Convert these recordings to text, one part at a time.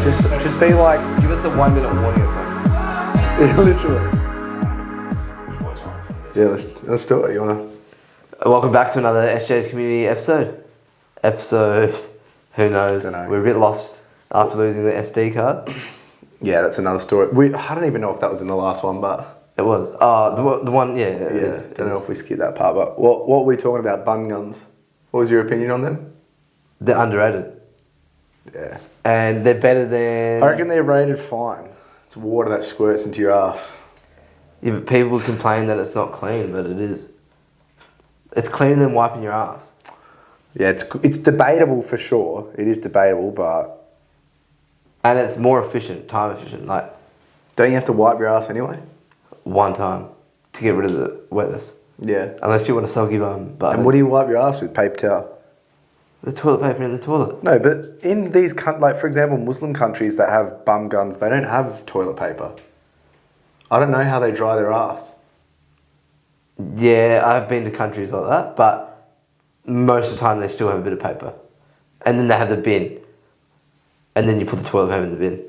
Just be like, Give us a 1 minute warning or something. yeah, literally. Yeah, let's do it. You wanna? Welcome back to another SJ's Community episode. Who knows? Dunno. We're a bit lost after losing the SD card. Yeah, that's another story. I don't even know if that was in the last one, but It was. The one, yeah. It is. don't know if we skipped that part. But what were we talking about? Bun guns. What was your opinion on them? They're underrated. Yeah. And they're better than... I reckon they're rated fine. It's water that squirts into your ass. Yeah, but people complain that it's not clean, but it is. It's cleaner than wiping your ass. Yeah, it's debatable for sure. It is debatable, but... And it's more efficient, time efficient. Like, Don't you have to wipe your ass anyway? one time to get rid of the wetness. Yeah. Unless you want a soggy bum. But And what do you wipe your ass with? Paper towel? the toilet paper in the toilet. No, but in these, like for example, Muslim countries that have bum guns, they don't have toilet paper. I don't know how they dry their ass. Yeah, I've been to countries like that, but most of the time they still have a bit of paper. And then they have the bin. And then you put the toilet paper in the bin.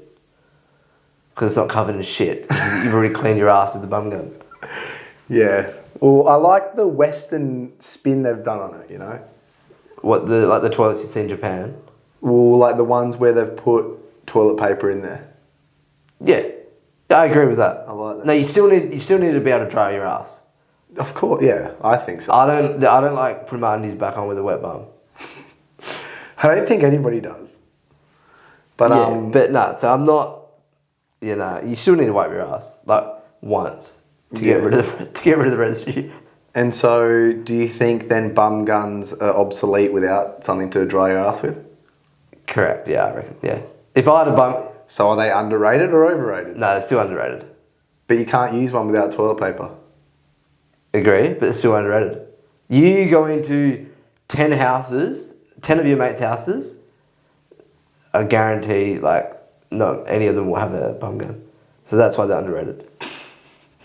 Because it's not covered in shit. You've already cleaned your ass with the bum gun. Yeah. Well, I like the Western spin they've done on it, you know? What, like the toilets you see in Japan? Well, like the ones where they've put toilet paper in there. Yeah. I agree with that. I like that. No, you still need to be able to dry your ass. Of course, yeah, I think so. I don't like putting my undies back on with a wet bum. I don't think anybody does. But Yeah, but no, so I'm not. You know, you still need to wipe your ass like once to get rid of the residue. And so, do you think then bum guns are obsolete without something to dry your ass with? Correct. Yeah, I reckon. Yeah. If I had a bum, So are they underrated or overrated? no, it's still underrated. But you can't use one without toilet paper. Agree, but it's still underrated. You go into 10 houses, 10 of your mates' houses, I guarantee like not any of them will have a bum gun. So that's why they're underrated.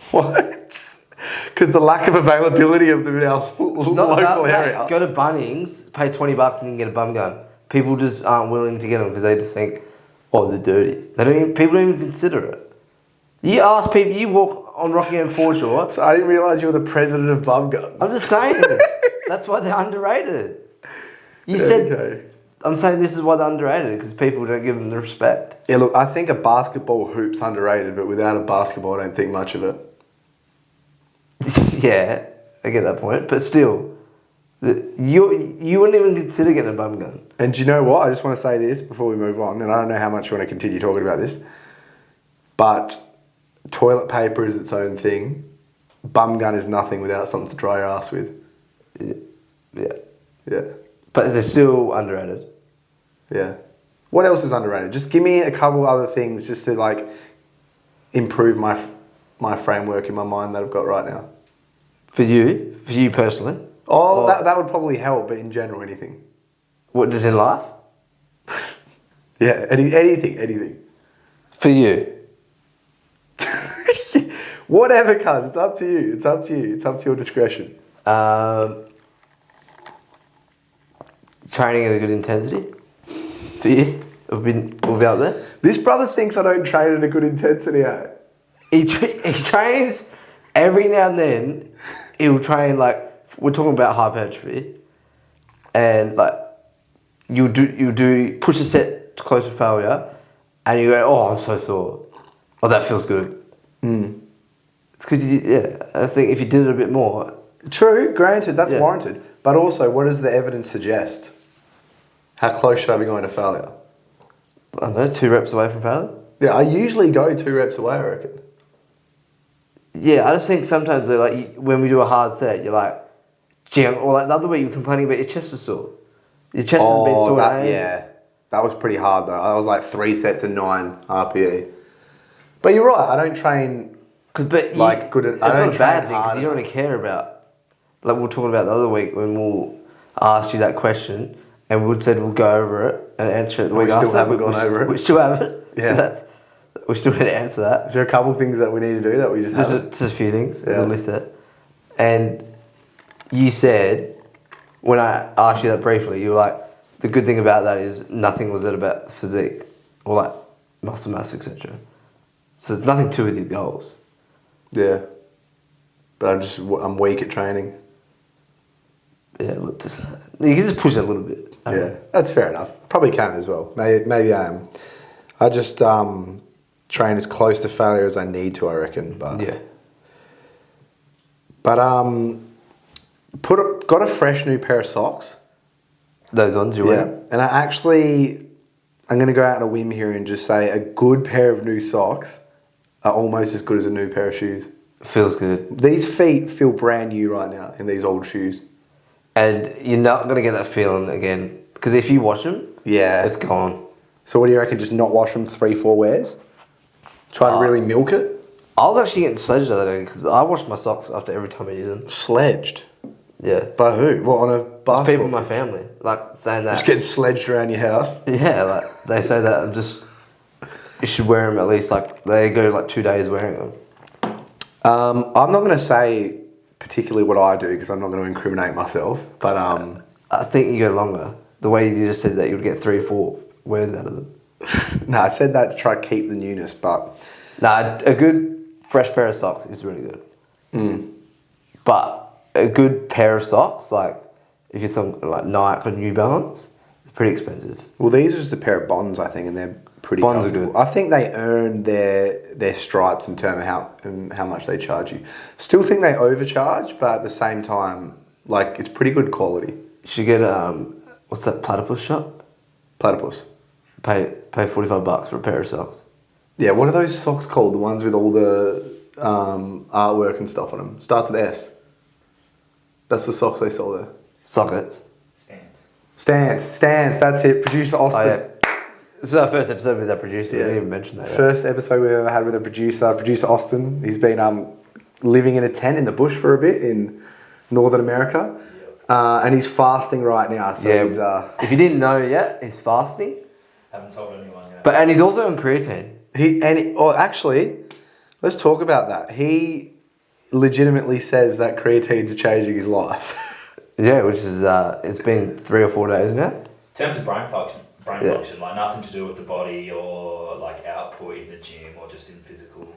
What? Because the lack of availability of them in our local area. Mate, go to Bunnings, pay $20 and you can get a bum gun. People just aren't willing to get them because they just think, oh, they're dirty. People don't even consider it. You ask people, you walk on Rockingham foreshore. So I didn't realise you were the president of bum guns. I'm just saying. That's why they're underrated. You said, Okay. I'm saying this is why they're underrated because people don't give them the respect. Yeah, look, I think a basketball hoop's underrated, but without a basketball, I don't think much of it. Yeah, I get that point. But still, you wouldn't even consider getting a bum gun. And do you know what? I just want to say this before we move on, and I don't know how much you want to continue talking about this, but toilet paper is its own thing. Bum gun is nothing without something to dry your ass with. Yeah. Yeah. But they're still underrated. Yeah. What else is underrated? Just give me a couple other things just to like improve my framework in my mind that I've got right now. For you personally? Oh, that would probably help, but in general, anything. What, just in life? Yeah, anything. For you? Whatever, cuz. It's up to you. It's up to your discretion. Training at a good intensity? For you? We'll be out there? This brother thinks I don't train at a good intensity, eh? He trains every now and then. He'll train like, we're talking about hypertrophy, and like you do push a set close to failure, and you go, oh, I'm so sore. Oh, that feels good. It's because I think if you did it a bit more. True, granted, that's warranted. But also, what does the evidence suggest? How close should I be going to failure? I don't know, 2 reps away from failure. Yeah, I usually go 2 reps away, I reckon. Yeah, I just think sometimes like when we do a hard set, you're like, gee, or like the other week you were complaining about your chest was sore. Your chest has been sore. That was pretty hard though. I was like 3 sets of 9 RPE. But you're right, I don't train good. It's not a bad thing because you don't really care about. Like we were talking about the other week when we'll ask you that question and we said we'll go over it and answer it the week after. We still haven't gone over it. We still haven't. Yeah. So we still need to answer that. Is there a couple of things that we need to do that we just haven't? There's a few things. Yeah. I'll list it. And you said, when I asked you that briefly, you were like, the good thing about that is nothing was it about physique. Or like, muscle mass, etc. So there's nothing to with your goals. Yeah. But I'm weak at training. Yeah, look, you can just push it a little bit. Yeah, that's fair enough. Probably can as well. Maybe I am. I just train as close to failure as I need to, I reckon. But yeah. But got a fresh new pair of socks. Those ones you wear? And I'm going to go out on a whim here and just say a good pair of new socks are almost as good as a new pair of shoes. Feels good. These feet feel brand new right now in these old shoes. And you're not going to get that feeling again. Because if you wash them, it's gone. So what do you reckon, just not wash them 3-4 wears? Try to really milk it? I was actually getting sledged the other day because I wash my socks after every time I use them. Sledged? Yeah. By who? What, on a basketball? It's people in my family. Like, saying that. Just getting sledged around your house? Yeah, like, they say that you should wear them at least, like, they go like 2 days wearing them. I'm not going to say particularly what I do because I'm not going to incriminate myself, but I think you go longer. The way you just said that, you would get 3 or 4 wears out of them. No, I said that to try to keep the newness, but... Nah, a good fresh pair of socks is really good. But a good pair of socks, like, if you think like Nike or New Balance, it's pretty expensive. Well, these are just a pair of Bonds, I think, and they're pretty Bonds are comfortable. good. I think they earn their stripes in terms of how much they charge you. Still think they overcharge, but at the same time, like, it's pretty good quality. You should get, what's that platypus shop? Platypus. Pay $45 for a pair of socks. Yeah, what are those socks called? The ones with all the artwork and stuff on them. Starts with S. That's the socks they sell there. Sockets. Stance, that's it. Producer Austin. Oh, yeah. This is our first episode with our producer. We didn't even mention that yet. First episode we've ever had with a producer Austin. He's been living in a tent in the bush for a bit in Northern America. And he's fasting right now. So he's, if you didn't know yet, he's fasting. Haven't told anyone yet. And he's also on creatine. Actually, let's talk about that. He legitimately says that creatine's changing his life. Yeah, which is it's been 3 or 4 days now. In terms of brain function, like nothing to do with the body or like output in the gym or just in physical.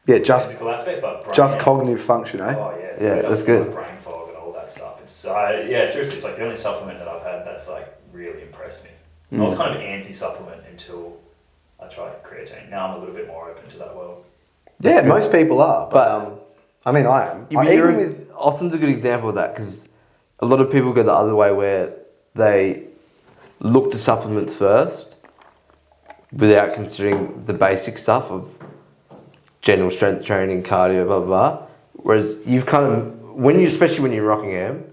Yeah, just physical aspect, but brain, just cognitive function, eh? Oh yeah, yeah, that's good. Like brain fog and all that stuff. It's seriously, it's like the only supplement that I've had that's like really impressed me. I was kind of anti-supplement until I tried creatine. Now I'm a little bit more open to that world. Yeah, most people are, but I mean, I am. Austin's a good example of that because a lot of people go the other way where they look to supplements first without considering the basic stuff of general strength training, cardio, blah, blah, blah. Whereas you've kind of, especially when you're Rockingham,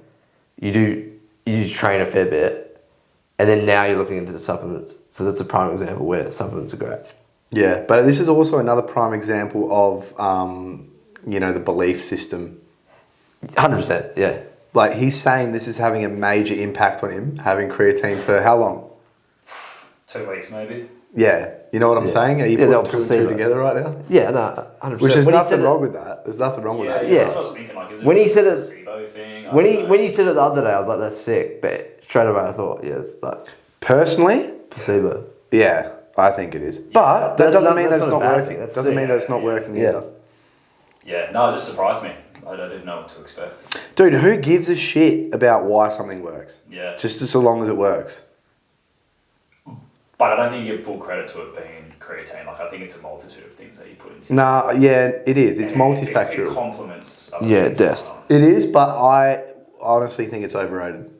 you train a fair bit and then now you're looking into the supplements. So that's a prime example where supplements are great. Yeah, but this is also another prime example of, the belief system. 100%, yeah. Like, he's saying this is having a major impact on him, having creatine for how long? 2 weeks maybe. Yeah. You know what I'm saying? Are you putting 2 and 2 together right now? Yeah, no, 100%. Which there's nothing wrong with that. There's nothing wrong with that. Yeah, that's what I was thinking. Like, is it when he said a it, placebo thing? when you said it the other day, I was like, that's sick. But straight away I thought, yeah, it's like... Personally? Placebo. Yeah, I think it is. But that doesn't mean that it's not working. That doesn't mean that it's not working either. Yeah, no, it just surprised me. I didn't know what to expect. Dude, who gives a shit about why something works? Yeah. Just so long as it works. But I don't think you give full credit to it being creatine. Like, I think it's a multitude of things that you put into it. Nah, yeah, it is. It's multifactorial. It complements. Yeah, it does. It is, but I honestly think it's overrated.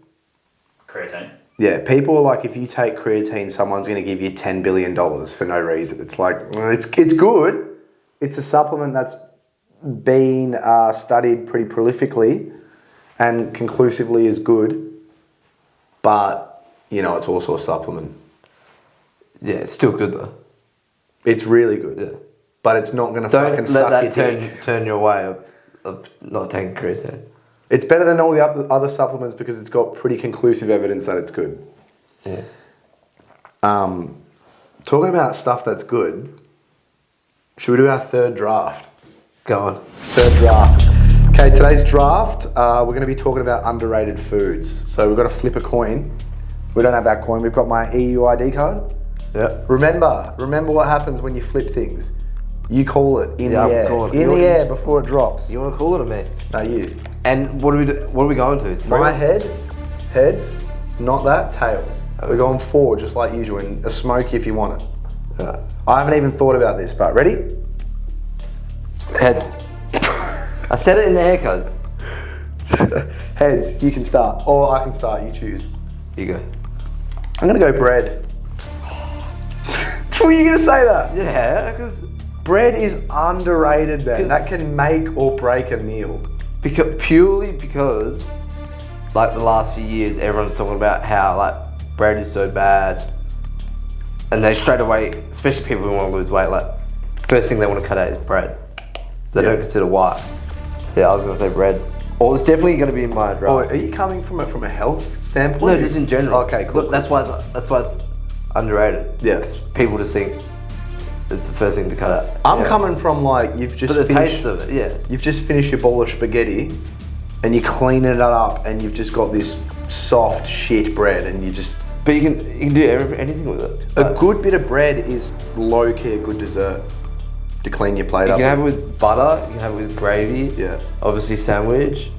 Creatine? Yeah, people are like, if you take creatine, someone's going to give you $10 billion for no reason. It's like, well, it's good. It's a supplement that's been studied pretty prolifically and conclusively is good. But, it's also a supplement. Yeah, it's still good though. It's really good. Yeah. But it's not going to fucking suck your dick. Don't let that turn your way of not taking creatine. It's better than all the other supplements because it's got pretty conclusive evidence that it's good. Yeah. Talking about stuff that's good, should we do our third draft? Go on. Third draft. Okay, today's draft, we're going to be talking about underrated foods. So we've got to flip a coin. We don't have that coin. We've got my EU ID card. Yeah. Remember what happens when you flip things. You call it in the air. In the air before it drops. You want to call it or me? No, you. And what are we going to? My heads, not that, tails. We're going 4 just like usual, and a smoky if you want it. Yeah. I haven't even thought about this, but ready? Heads. I said it in the air, cuz. Heads, you can start. Or I can start, you choose. You go. I'm gonna go bread. Were you gonna say that? Yeah, because Bread is underrated, man. That can make or break a meal. purely because, like the last few years, everyone's talking about how like bread is so bad, and they straight away, especially people who want to lose weight, like first thing they want to cut out is bread. They don't consider white. So yeah, I was gonna say bread. Or it's definitely gonna be in my draft. Oh, are you coming from a health standpoint? No, just in general. Okay, cool. Look, that's why it's underrated. Yeah. 'Cause people just think it's the first thing to cut out. I'm coming from like you've just But the finished, taste of it, yeah. You've just finished your bowl of spaghetti, and you're cleaning it up, and you've just got this soft shit bread, and you just. But you can do anything with it. A good bit of bread is low key a good dessert to clean your plate You up. can have it with butter, you can have it with gravy. Yeah. Obviously sandwich,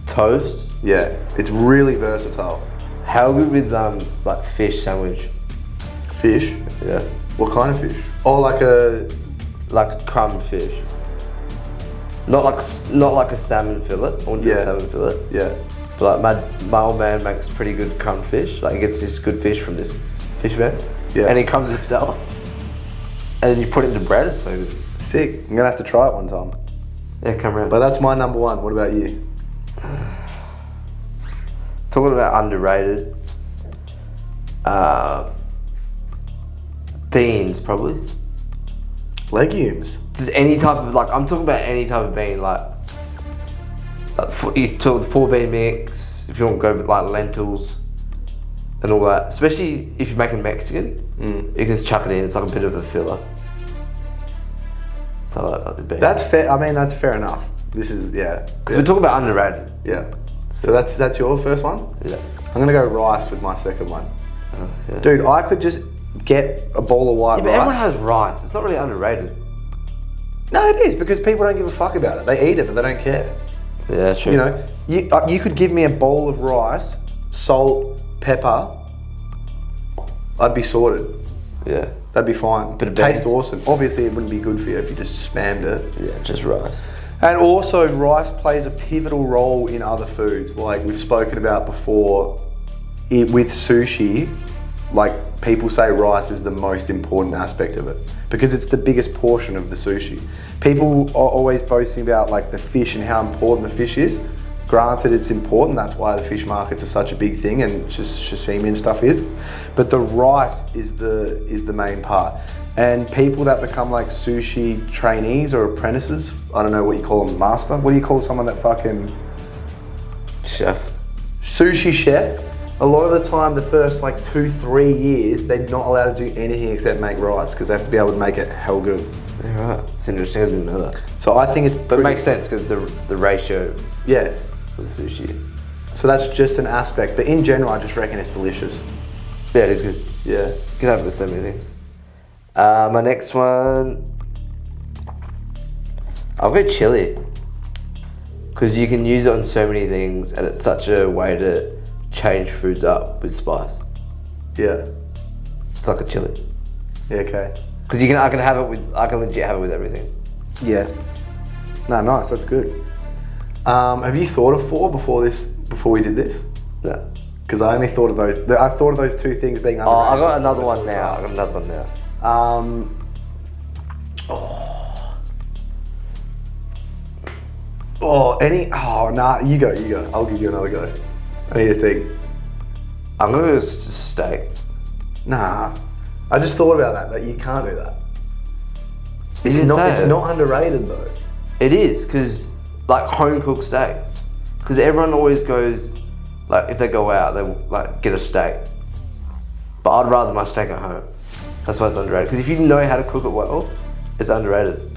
toast. Yeah, it's really versatile. How good with like fish sandwich? Fish. Yeah. What kind of fish? Oh, like a. Like a crumb fish. Not like a salmon fillet or Yeah. a salmon fillet. Yeah. But like my old man makes pretty good crumb fish. Like he gets this good fish from this fish man. Yeah. And he crumbs it himself. And then you put it into bread, it's so good. Sick. I'm gonna have to try it one time. Yeah, come around. But that's my number one. What about you? Talking about underrated. Beans probably. Legumes. Just any type of I'm talking about any type of bean you talk the 4 bean mix. If you want to go with like lentils and all that, especially if you're making Mexican, you can just chuck it in. It's like a bit of a filler. So like the bean. That's fair. I mean, that's fair enough. This is Because we're talking about underrated. Yeah. So that's your first one. Yeah. I'm gonna go rice with my second one. Yeah. Dude, I could just get a bowl of white Yeah, but rice. everyone has rice. It's not really underrated. No, it is because people don't give a fuck about it. They eat it, but they don't care. Yeah, true. You know, you could give me a bowl of rice, salt, pepper. I'd be sorted. Yeah. That'd be fine. Bit of Taste beans. awesome. Obviously, it wouldn't be good for you if you just spammed it. Yeah, just rice. And also, rice plays a pivotal role in other foods. Like we've spoken about before, with sushi, like people say rice is the most important aspect of it because it's the biggest portion of the sushi. People are always boasting about like the fish and how important the fish is. Granted, it's important. That's why the fish markets are such a big thing, and just sashimi and stuff is. But the rice is the main part. And people that become like sushi trainees or apprentices, I don't know what you call them, master. What do you call someone that fucking Chef. sushi chef? A lot of the time, the first like 2-3 years, they're not allowed to do anything except make rice because they have to be able to make it hell good. Yeah, right. It's interesting. I didn't know that. So I think it's. But it makes sense because the ratio Yes. with sushi. So that's just an aspect, but in general, I just reckon it's delicious. Yeah, it is good. Yeah. You can have it with so many things. My next one, I'll go chili. Because you can use it on so many things and it's such a way to change foods up with spice. Yeah. It's like a chili. Yeah. Okay. Because I can legit have it with everything. Yeah. No, nice. That's good. Have you thought of 4 before we did this? No. Because I only thought of those. I thought of those 2 things being. Oh, I got another one now. You go. I'll give you another go. I need to think. I'm going to go steak. Nah. I just thought about that you can't do that. You didn't say It's it. not underrated though. It is, because like home cooked steak. Because everyone always goes, like if they go out, they like get a steak. But I'd rather my steak at home. That's why it's underrated. Because if you know how to cook it well, it's underrated.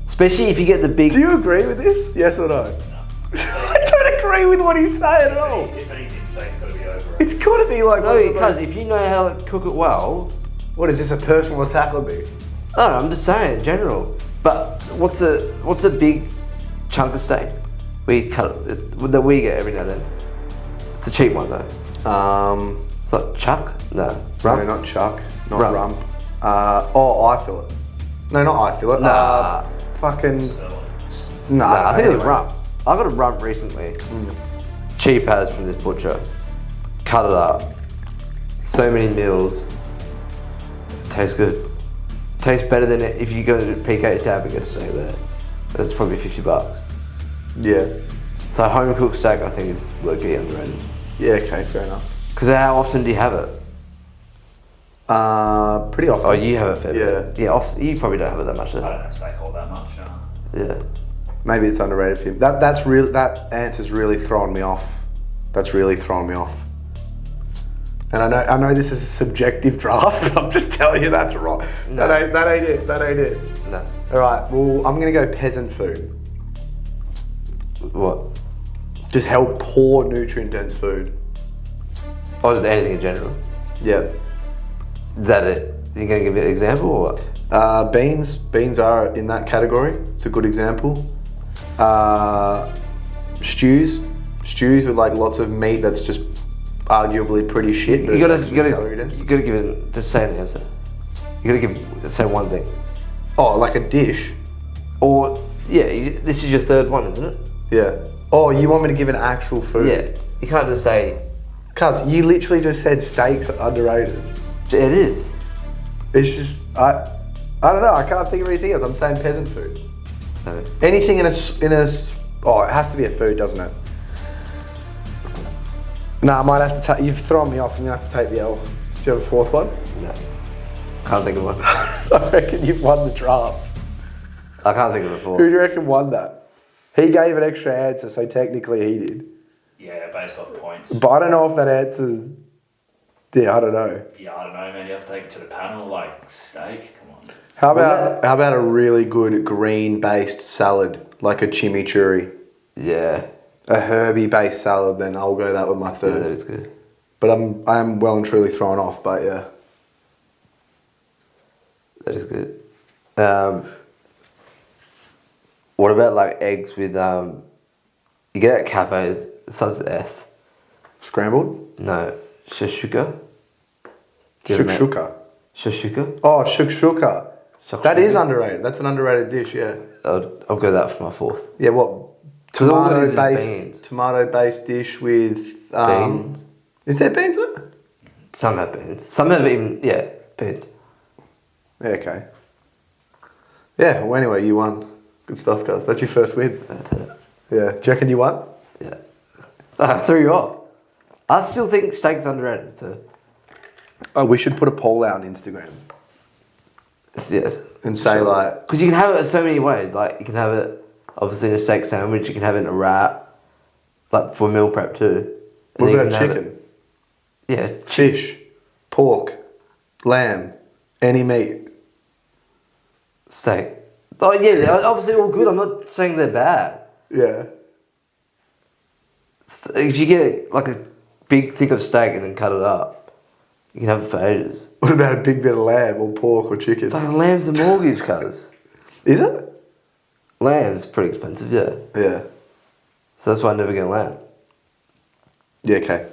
Especially if you get the big. Do you agree with this? Yes or no? I don't agree with what he's saying at all. If anything, steak's got to be overrated. It's got to be like. No, because if you know how to cook it well, What is this, a personal attack on me? No, I'm just saying, in general. But what's a big chunk of steak we cut that we get every now and then? It's a cheap one though. It's like chuck? No. No, not chuck. Not Rump. rump. I fillet. No, not I fillet. Nah. Fucking. Nah, I think it was anyway. rump. I got a rump recently. Cheap as from this butcher. Cut it up. So many meals. It tastes good. Tastes better than it if you go to PK Tab and get a steak there. That's probably $50. Yeah. So home cooked steak I think is low-key underrated. Yeah, okay, fair enough. Because how often do you have it? Pretty often. Oh, you have it fair Yeah. bit. Yeah, you probably don't have it that much. I don't have steak all that much, no. Yeah. Maybe it's underrated for you. That answer's really throwing me off. That's really throwing me off. And I know this is a subjective draft, but I'm just telling you that's wrong. No. That ain't it. That ain't it. No. All right. Well, I'm gonna go peasant food. What? Just help poor nutrient dense food. Or just anything in general? Yeah. Is that it? You gonna give me an example or what? Beans. Beans are in that category. It's a good example. Stews. Stews with like lots of meat that's just arguably pretty shit. You gotta calorie dense. give it. Just say an answer. You gotta say one thing. Oh, like a dish. Or yeah, this is your third one, isn't it? Yeah. Oh, you want me to give an actual food? Yeah. You can't just say Cuz you literally just said steaks are underrated. it is. It's just I don't know. I can't think of anything else. I'm saying peasant food. No. Anything in a oh, it has to be a food, doesn't it? No, I might have to take. You've thrown me off. I'm gonna have to take the L. Do you have a fourth one? No. Can't think of one. I reckon you've won the draft. I can't think of it Who before. do you reckon won that? He gave an extra answer, so technically he did. Yeah, based off points. But I don't know if that answer's. Yeah, I don't know. Yeah, I don't know, man. You have to take it to the panel, like steak. Come on. How about a really good green-based salad, like a chimichurri, Yeah. a herby-based salad? Then I'll go that with my Yeah, third. that is good. But I am well and truly thrown off. But yeah, That is good. What about like eggs with you get at cafes, it starts with S. scrambled No. Shashuka? Do you know that? shukshuka. Shashuka? Oh, shukshuka. Shakshuka. That is underrated. That's an underrated dish. Yeah. I'll go that for my fourth. Yeah. What? 'Cause all it is is beans. Tomato-based dish with Beans? Is there beans in it? Some have beans. Some have even beans. Yeah, okay. Yeah. Well, anyway, you won. Good stuff, guys. That's your first win. That's it. Yeah. Do you reckon you won? Yeah. I threw you off. I still think steak's underrated too. Oh, we should put a poll out on Instagram Yes. and say like, Because you can have it so many ways. Like, you can have it, obviously, in a steak sandwich. You can have it in a wrap. Like, for meal prep too. And what then you about can have chicken, Yeah. fish, pork, lamb, any meat? Steak. Oh, yeah, they're obviously all good. I'm not saying they're bad. Yeah. If you get, like, a big thick of steak and then cut it up, you can have it for ages. What about a big bit of lamb or pork or chicken? Fucking lamb's a mortgage, cuz. Is it? Lamb's pretty expensive, yeah. Yeah. So that's why I never get lamb. Yeah, okay.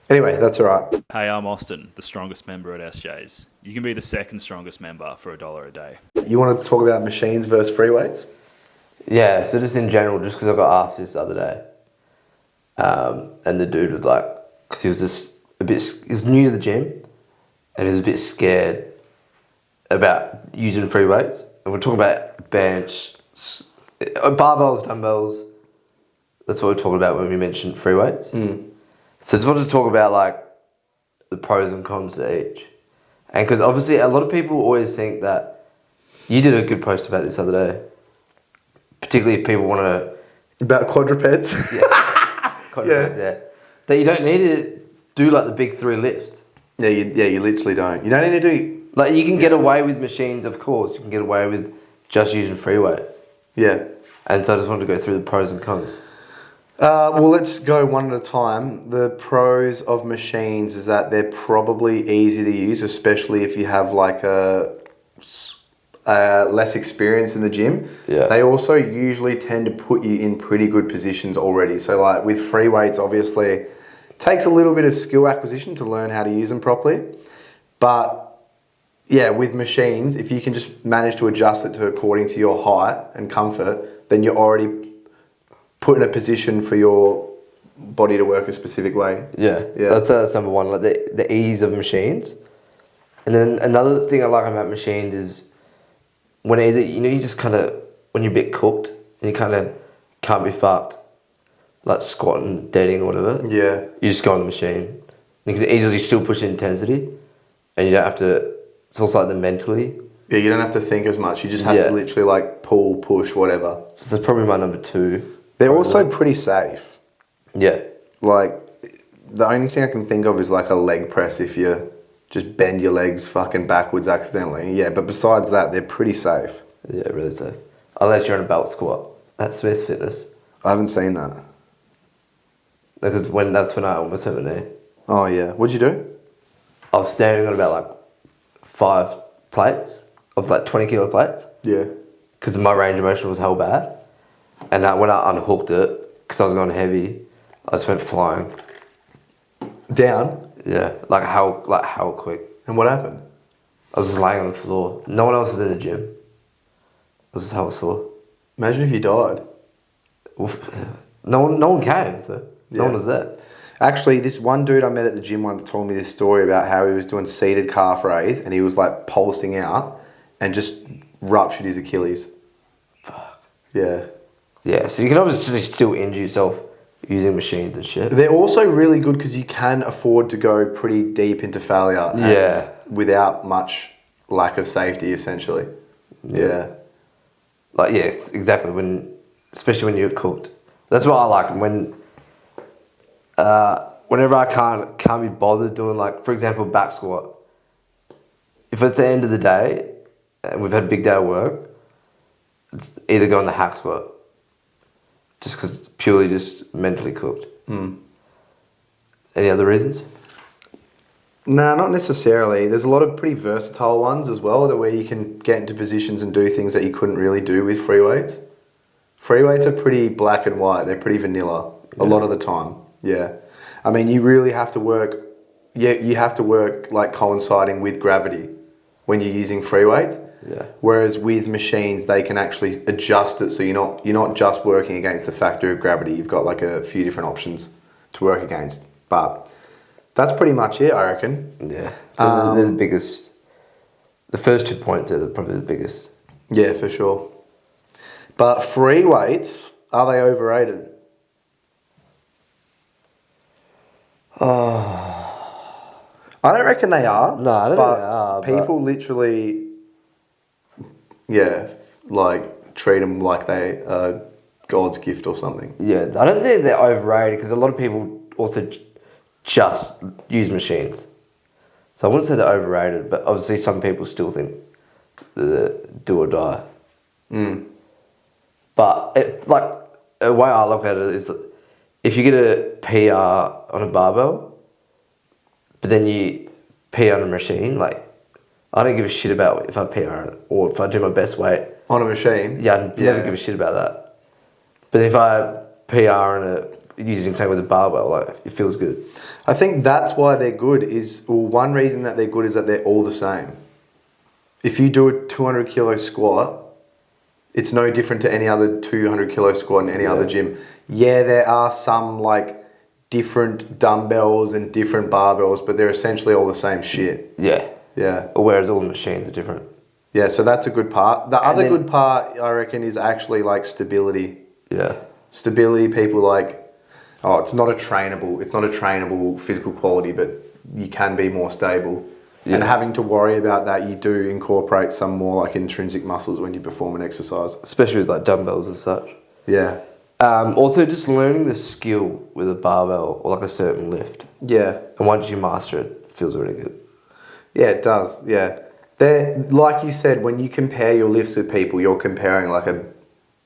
Anyway, that's all right. Hey, I'm Austin, the strongest member at SJ's. You can be the second strongest member for $1 a day. You wanted to talk about machines versus free weights? Yeah, so just in general, just because I got asked this the other day, and the dude was like, because he was just he was new to the gym, and he was a bit scared about using free weights. And we're talking about bench, barbells, dumbbells. That's what we're talking about when we mentioned free weights. So I just wanted to talk about like the pros and cons to each. And because obviously a lot of people always think that, you did a good post about this the other day, particularly if people want to... About quadrupeds? Yeah. That you don't need to do like the big 3 lifts. Yeah, you literally don't. You don't need to do... Like you can get away with machines, of course. You can get away with just using free weights. Yeah. And so I just wanted to go through the pros and cons. Well, let's go one at a time. The pros of machines is that they're probably easy to use, especially if you have like a less experience in the gym. Yeah. They also usually tend to put you in pretty good positions already. So like with free weights, obviously, it takes a little bit of skill acquisition to learn how to use them properly. But yeah, with machines, if you can just manage to adjust it to according to your height and comfort, then you're already put in a position for your body to work a specific way. Yeah. That's number one, like the ease of machines. And then another thing I like about machines is when either, you just kind of, when you're a bit cooked and you kind of can't be fucked, like squatting, deading or whatever. Yeah. You just go on the machine. You can easily still push intensity and you don't have to, it's also like the mentally. Yeah, you don't have to think as much. You just have to literally like pull, push, whatever. So that's probably my number two. They're also pretty safe. Yeah. Like, the only thing I can think of is like a leg press if you just bend your legs fucking backwards accidentally. Yeah, but besides that, they're pretty safe. Yeah, really safe. Unless you're on a belt squat at Smith Fitness. I haven't seen that. Because that's when I almost hurt my knee. Oh, yeah. What'd you do? I was standing on about like 5 plates of like 20 kilo plates. Yeah. Because my range of motion was hell bad. And when I unhooked it, because I was going heavy, I just went flying. Down? Yeah, like how quick. And what happened? I was just laying on the floor. No one else was in the gym. I was just hell sore. Imagine if you died. Oof, yeah. No one came, so no one was there. Actually, this one dude I met at the gym once told me this story about how he was doing seated calf raise and he was like pulsing out and just ruptured his Achilles. Fuck. Yeah. Yeah, so you can obviously still injure yourself using machines and shit. They're also really good because you can afford to go pretty deep into failure. Yeah. Without much lack of safety, essentially. Yeah. Like, yeah, it's exactly especially when you're cooked. That's what I like. Whenever I can't be bothered doing, like, for example, back squat. If it's the end of the day and we've had a big day of work, it's either go on the hack squat. Just because it's purely just mentally cooked. Any other reasons? Nah, not necessarily. There's a lot of pretty versatile ones as well, where you can get into positions and do things that you couldn't really do with free weights. Free weights are pretty black and white. They're pretty vanilla a lot of the time. Yeah. I mean, you really have to work. Yeah, you have to work like coinciding with gravity when you're using free weights. Yeah. Whereas with machines, they can actually adjust it so you're not just working against the factor of gravity. You've got like a few different options to work against. But that's pretty much it, I reckon. Yeah. So they're the biggest. The first 2 points are probably the biggest. Yeah, for sure. But free weights, are they overrated? I don't reckon they are. No, I don't think they are. People literally, like treat them like they are God's gift or something. Yeah, I don't think they're overrated because a lot of people also just use machines. So I wouldn't say they're overrated, but obviously some people still think they're do or die. But the way I look at it is that if you get a PR on a barbell, but then you PR on a machine, like, I don't give a shit about if I PR or if I do my best weight. On a machine? Yeah, I never give a shit about that. But if I PR using something with a barbell, like, it feels good. I think that's why they're good one reason that they're good is that they're all the same. If you do a 200 kilo squat, it's no different to any other 200 kilo squat in any other gym. Yeah, there are some like different dumbbells and different barbells, but they're essentially all the same shit. Yeah. Yeah. Whereas all the machines are different. Yeah, so that's a good part. The other good part, I reckon, is actually like stability. Yeah. Stability, people like, it's not a trainable physical quality, but you can be more stable. Yeah. And having to worry about that, you do incorporate some more like intrinsic muscles when you perform an exercise. Especially with like dumbbells and such. Yeah. Also just learning the skill with a barbell or like a certain lift. Yeah. And once you master it, it feels really good. Yeah, it does. Yeah. Like you said, when you compare your lifts with people, you're comparing like a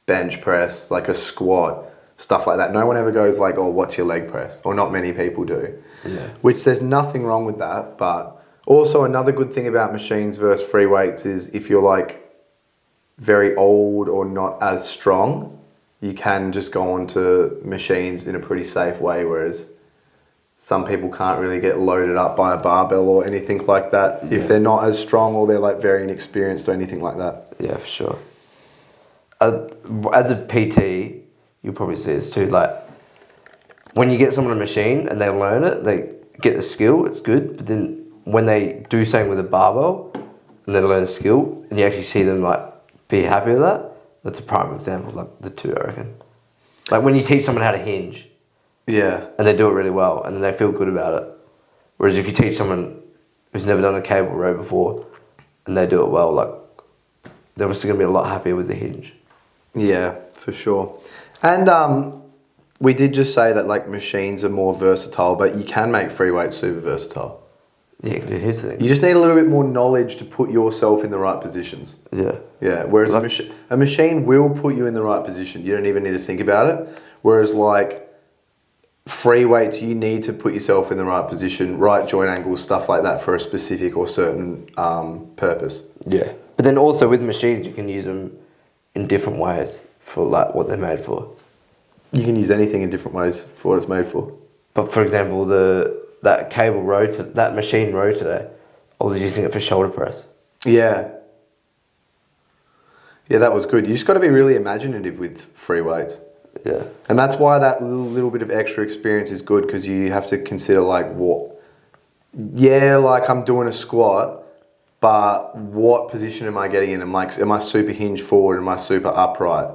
bench press, like a squat, stuff like that. No one ever goes like, oh, what's your leg press? Or not many people do. Yeah. Which there's nothing wrong with that. But also another good thing about machines versus free weights is if you're like very old or not as strong, you can just go onto machines in a pretty safe way, whereas some people can't really get loaded up by a barbell or anything like that if they're not as strong or they're like very inexperienced or anything like that. Yeah, for sure. As a PT, you'll probably see this too. Like when you get someone on a machine and they learn it, they get the skill, it's good. But then when they do something with a barbell and they learn the skill and you actually see them like be happy with that, that's a prime example of like the two, I reckon. Like when you teach someone how to hinge, Yeah. and they do it really well, and then they feel good about it. Whereas if you teach someone who's never done a cable row before, and they do it well, like they're obviously going to be a lot happier with the hinge. Yeah, for sure. And we did just say that like machines are more versatile, but you can make free weights super versatile. Yeah, you can do heaps of things. You just need a little bit more knowledge to put yourself in the right positions. Yeah. Yeah, whereas a machine will put you in the right position. You don't even need to think about it. Whereas like free weights, you need to put yourself in the right position, right joint angles, stuff like that for a specific or certain purpose. Yeah. But then also with machines, you can use them in different ways for like what they're made for. You can use anything in different ways for what it's made for. But for example, that cable row, that machine row today, I was using it for shoulder press. Yeah. Yeah, that was good. You just got to be really imaginative with free weights. Yeah. And that's why that little bit of extra experience is good, because you have to consider like like I'm doing a squat, but what position am I getting in? Am I super hinged forward? Am I super upright?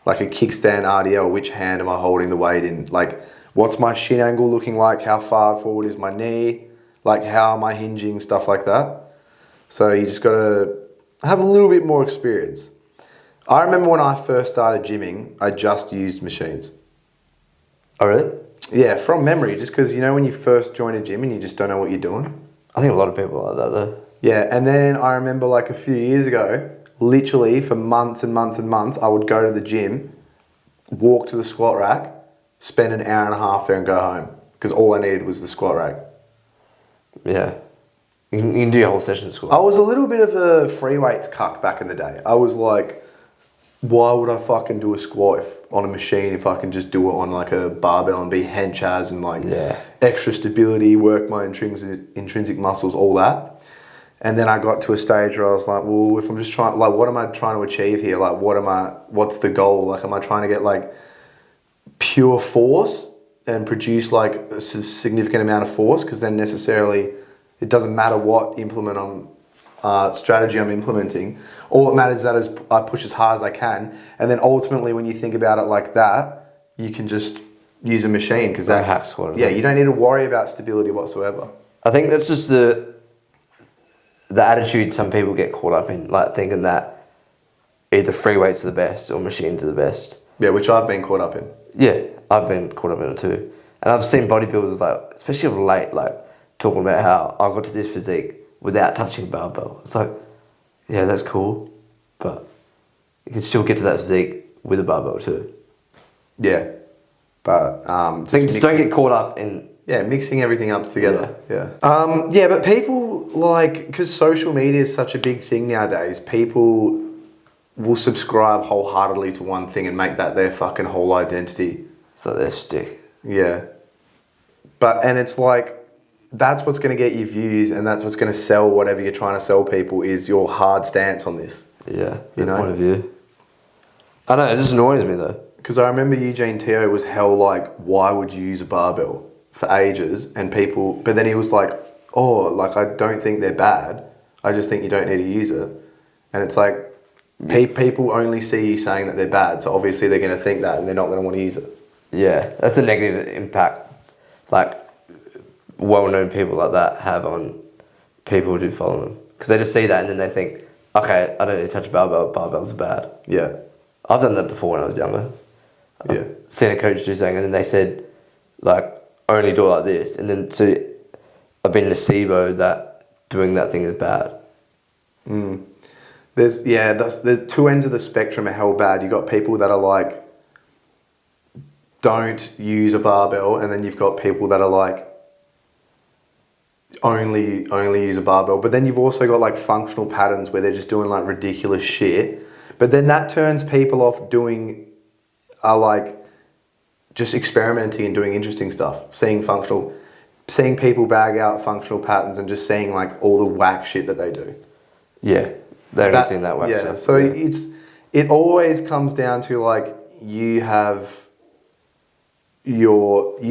Like a kickstand RDL, which hand am I holding the weight in? Like what's my shin angle looking like? How far forward is my knee? Like how am I hinging? Stuff like that. So you just got to have a little bit more experience. I remember when I first started gymming, I just used machines. Oh, really? Yeah, from memory, just because, you know, when you first join a gym and you just don't know what you're doing? I think a lot of people are like that though. Yeah, and then I remember like a few years ago, literally for months and months and months, I would go to the gym, walk to the squat rack, spend an hour and a half there and go home, because all I needed was the squat rack. Yeah. You can do your whole session squat. I was a little bit of a free weights cuck back in the day. I was like, why would I fucking do a squat on a machine if I can just do it on like a barbell and be hench as and like extra stability, work my intrinsic muscles, all that. And then I got to a stage where I was like, well, if I'm just trying, like, what am I trying to achieve here? Like, what's the goal? Like, am I trying to get like pure force and produce like a significant amount of force? Because then necessarily it doesn't matter what strategy I'm implementing. All that matters is that I push as hard as I can. And then ultimately, when you think about it like that, you can just use a machine, because that's hack squat. Yeah, you don't need to worry about stability whatsoever. I think that's just the attitude some people get caught up in, like thinking that either free weights are the best or machines are the best. Yeah, which I've been caught up in. Yeah, I've been caught up in it too. And I've seen bodybuilders, like, especially of late, like, talking about how I got to this physique without touching a barbell. It's like, yeah, that's cool, but you can still get to that physique with a barbell too. Yeah, but just don't get caught up in... Yeah, mixing everything up together. Yeah. But people, like, because social media is such a big thing nowadays, people will subscribe wholeheartedly to one thing and make that their fucking whole identity. It's like their stick. Yeah. And it's like, that's what's going to get you views, and that's what's going to sell whatever you're trying to sell people, is your hard stance on this. Yeah, you know? Point of view. I know, it just annoys me though. Because I remember Eugene Teo was hell like, why would you use a barbell? For ages, and people, but then he was like, oh, like, I don't think they're bad, I just think you don't need to use it. And it's like, people only see you saying that they're bad, so obviously they're going to think that and they're not going to want to use it. Yeah, that's the negative impact, like, well-known people like that have on people who do follow them. Because they just see that and then they think, okay, I don't need to touch a barbell, barbells are bad. Yeah. I've done that before when I was younger. Yeah. I've seen a coach do something and then they said, like, only do it like this, and then so I've been in a SIBO that doing that thing is bad. That's the two ends of the spectrum are hell bad. You got people that are like, don't use a barbell, and then you've got people that are like only use a barbell. But then you've also got like functional patterns where they're just doing like ridiculous shit. But then that turns people off doing like just experimenting and doing interesting stuff, seeing people bag out functional patterns and just seeing like all the whack shit that they do. Yeah, they don't think that whack stuff. So it always comes down to like you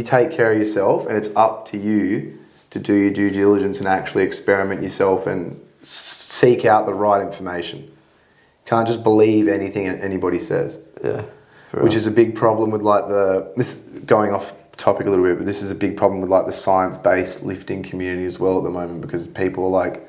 take care of yourself, and it's up to you to do your due diligence and actually experiment yourself and seek out the right information. Can't just believe anything anybody says. Yeah. Which is a big problem with like this going off topic a little bit, but this is a big problem with like the science-based lifting community as well at the moment, because people are like,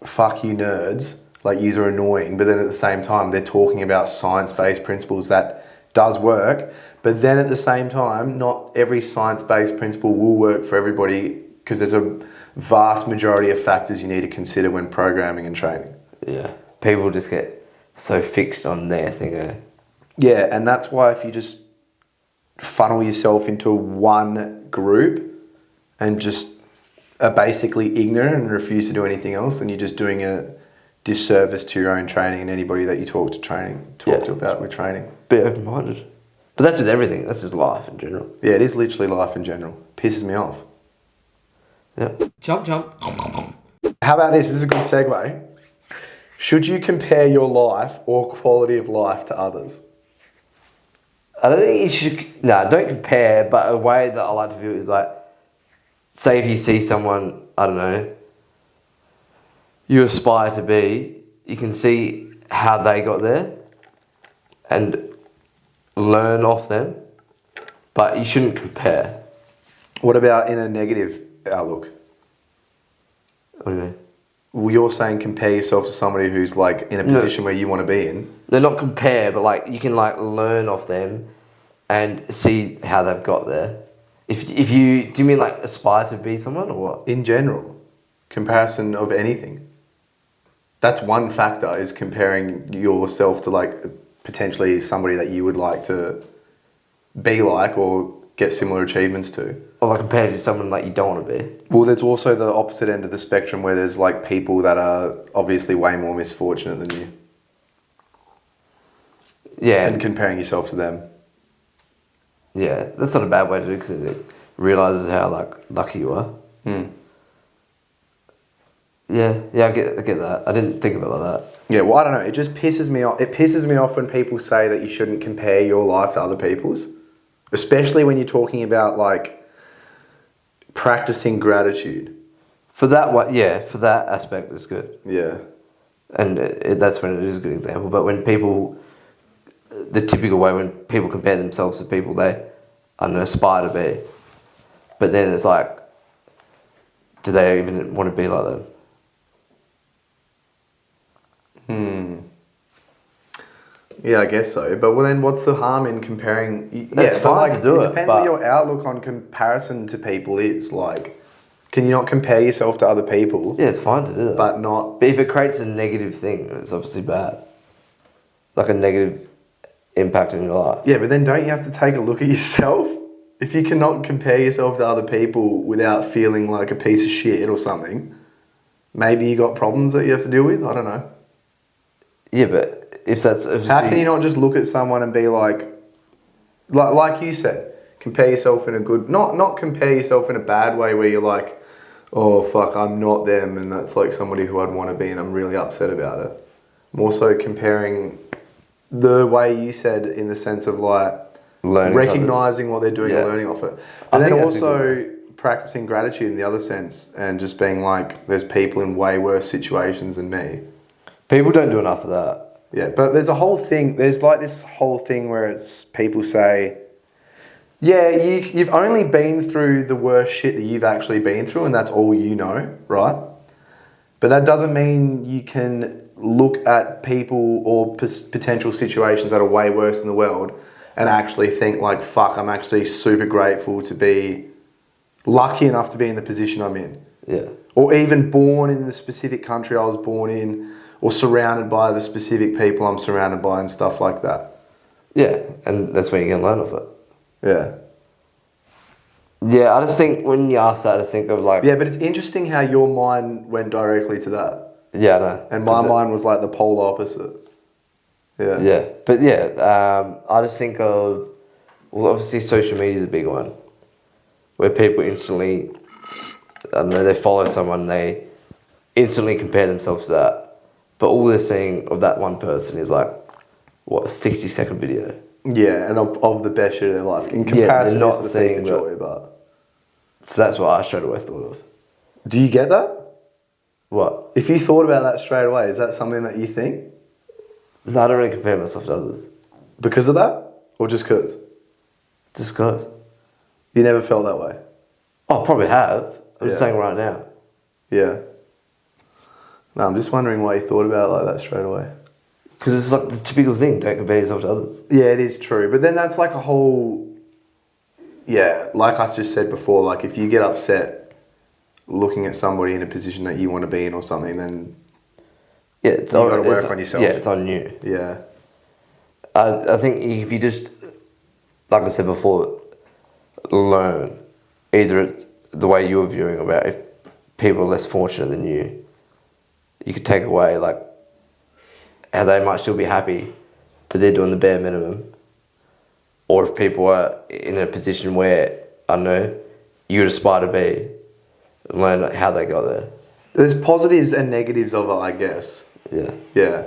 fuck you nerds, like yous are annoying, but then at the same time they're talking about science-based principles that does work, but then at the same time not every science-based principle will work for everybody, because there's a vast majority of factors you need to consider when programming and training. Yeah, people just get so fixed on their thing. Yeah, and that's why if you just funnel yourself into one group and just are basically ignorant and refuse to do anything else, then you're just doing a disservice to your own training and anybody that you talk to about with training. Be open-minded. But that's with everything. That's just life in general. Yeah, it is literally life in general. Pisses me off. Yep. Jump. How about this? This is a good segue. Should you compare your life or quality of life to others? I don't think you should... No, don't compare, but a way that I like to view it is like, say if you see someone, I don't know, you aspire to be, you can see how they got there and learn off them, but you shouldn't compare. What about in a negative outlook? What do you mean? Well, you're saying compare yourself to somebody who's like in a position where you want to be in. They're not compare, but like you can like learn off them and see how they've got there. If you do you mean like aspire to be someone or what? In general, comparison of anything. That's one factor, is comparing yourself to like potentially somebody that you would like to be like or get similar achievements to. Or like compared to someone like you don't want to be. Well, there's also the opposite end of the spectrum where there's like people that are obviously way more misfortunate than you. Yeah. And comparing yourself to them. Yeah, that's not a bad way to do, because it realises how like lucky you are. Yeah, I get that. I didn't think of it like that. Yeah, well, I don't know. It just pisses me off. It pisses me off when people say that you shouldn't compare your life to other people's, especially when you're talking about like practicing gratitude. For that aspect is good. Yeah. And that's when it is a good example. But when people, the typical way when people compare themselves to people they, I don't know, aspire to be, but then it's like, do they even want to be like them? Yeah, I guess so. But well, then what's the harm in comparing? It's fine to do it, depends but what your outlook on comparison to people is. Like, can you not compare yourself to other people? Yeah, it's fine to do that. But not... But if it creates a negative thing, it's obviously bad. Like a negative impact in your life. Yeah, but then don't you have to take a look at yourself? If you cannot compare yourself to other people without feeling like a piece of shit or something, maybe you got problems that you have to deal with? I don't know. Yeah, but if that's... How can you not just look at someone and be like you said, compare yourself in a good... Not compare yourself in a bad way where you're like, oh, fuck, I'm not them, and that's like somebody who I'd want to be and I'm really upset about it. More so comparing the way you said, in the sense of like recognising what they're doing and learning off it. And then also practicing gratitude in the other sense, and just being like, there's people in way worse situations than me. People don't do enough of that. Yeah, but there's like this whole thing where it's people say, yeah, you've only been through the worst shit that you've actually been through, and that's all you know, right? But that doesn't mean you can look at people or potential situations that are way worse in the world and actually think like, fuck, I'm actually super grateful to be lucky enough to be in the position I'm in. Yeah. Or even born in the specific country I was born in, or surrounded by the specific people I'm surrounded by and stuff like that. Yeah, and that's when you can learn off it. Yeah. Yeah, I just think when you ask that, I just think of like... Yeah, but it's interesting how your mind went directly to that. Yeah, I know. And my mind was like the polar opposite. Yeah. Yeah, but yeah, I just think of... Well, obviously social media is a big one. Where people instantly... I don't know, they follow someone, they instantly compare themselves to that. But all they're seeing of that one person is like, what, a 60-second video? Yeah, and of the best shit of their life. In Yeah, comparison, they're it's not the thief seeing of that. joy, but... So that's what I straight away thought of. Do you get that? What? If you thought about that straight away, is that something that you think? No, I don't really compare myself to others. Because of that? Or just because? Just cause. You never felt that way? Oh, I probably have. I'm just Yeah. saying right now. Yeah. No, I'm just wondering why you thought about it like that straight away. Because it's like the typical thing, don't compare yourself to others. Yeah, it is true. But then that's like a whole... Yeah, like I just said before, like if you get upset looking at somebody in a position that you want to be in or something, then Yeah, it's you on, got to work it's- on yourself. Yeah, it's on you. Yeah. I think if you just, like I said before, learn either it's the way you're viewing about if people are less fortunate than you, you could take away like how they might still be happy, but they're doing the bare minimum. Or if people are in a position where, I don't know, you aspire to be, learn how they got there. There's positives and negatives of it, I guess. Yeah. Yeah.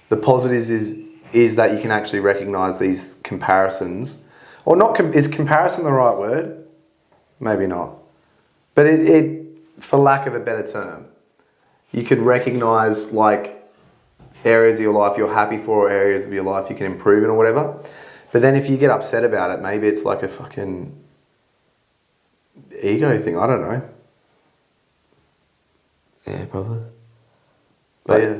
The positives is that you can actually recognise these comparisons. Or not, is comparison the right word? Maybe not. But it, for lack of a better term, you could recognise like areas of your life you're happy for or areas of your life you can improve in or whatever. But then if you get upset about it, maybe it's like a fucking ego thing. I don't know. Yeah, probably. But yeah.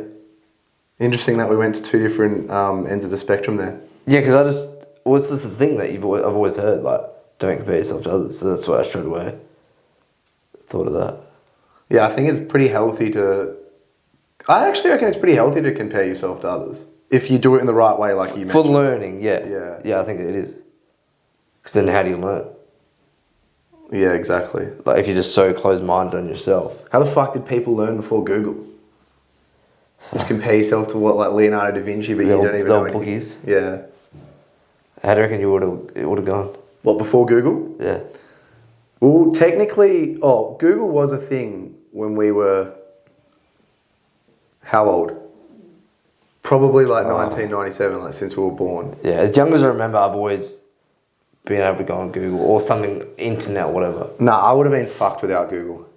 Interesting that we went to two different ends of the spectrum there. Yeah, because what's this the thing that I've always heard, like, don't compare yourself to others. So that's why I straight away thought of that. Yeah, I think it's pretty healthy to... I actually reckon it's pretty healthy to compare yourself to others. If you do it in the right way, like you For mentioned. learning, yeah. Yeah. Yeah, I think it is. Because then how do you learn? Yeah, exactly. Like, if you're just so closed-minded on yourself. How the fuck did people learn before Google? Just compare yourself to what, like Leonardo da Vinci, but you don't even know anything. bookies. Yeah. How do you reckon it would have gone? What, before Google? Yeah. Well, technically, Google was a thing when we were... How old? Probably like 1997, like since we were born. Yeah, as young as I remember, I've always been able to go on Google or something, internet or whatever. No, I would have been fucked without Google.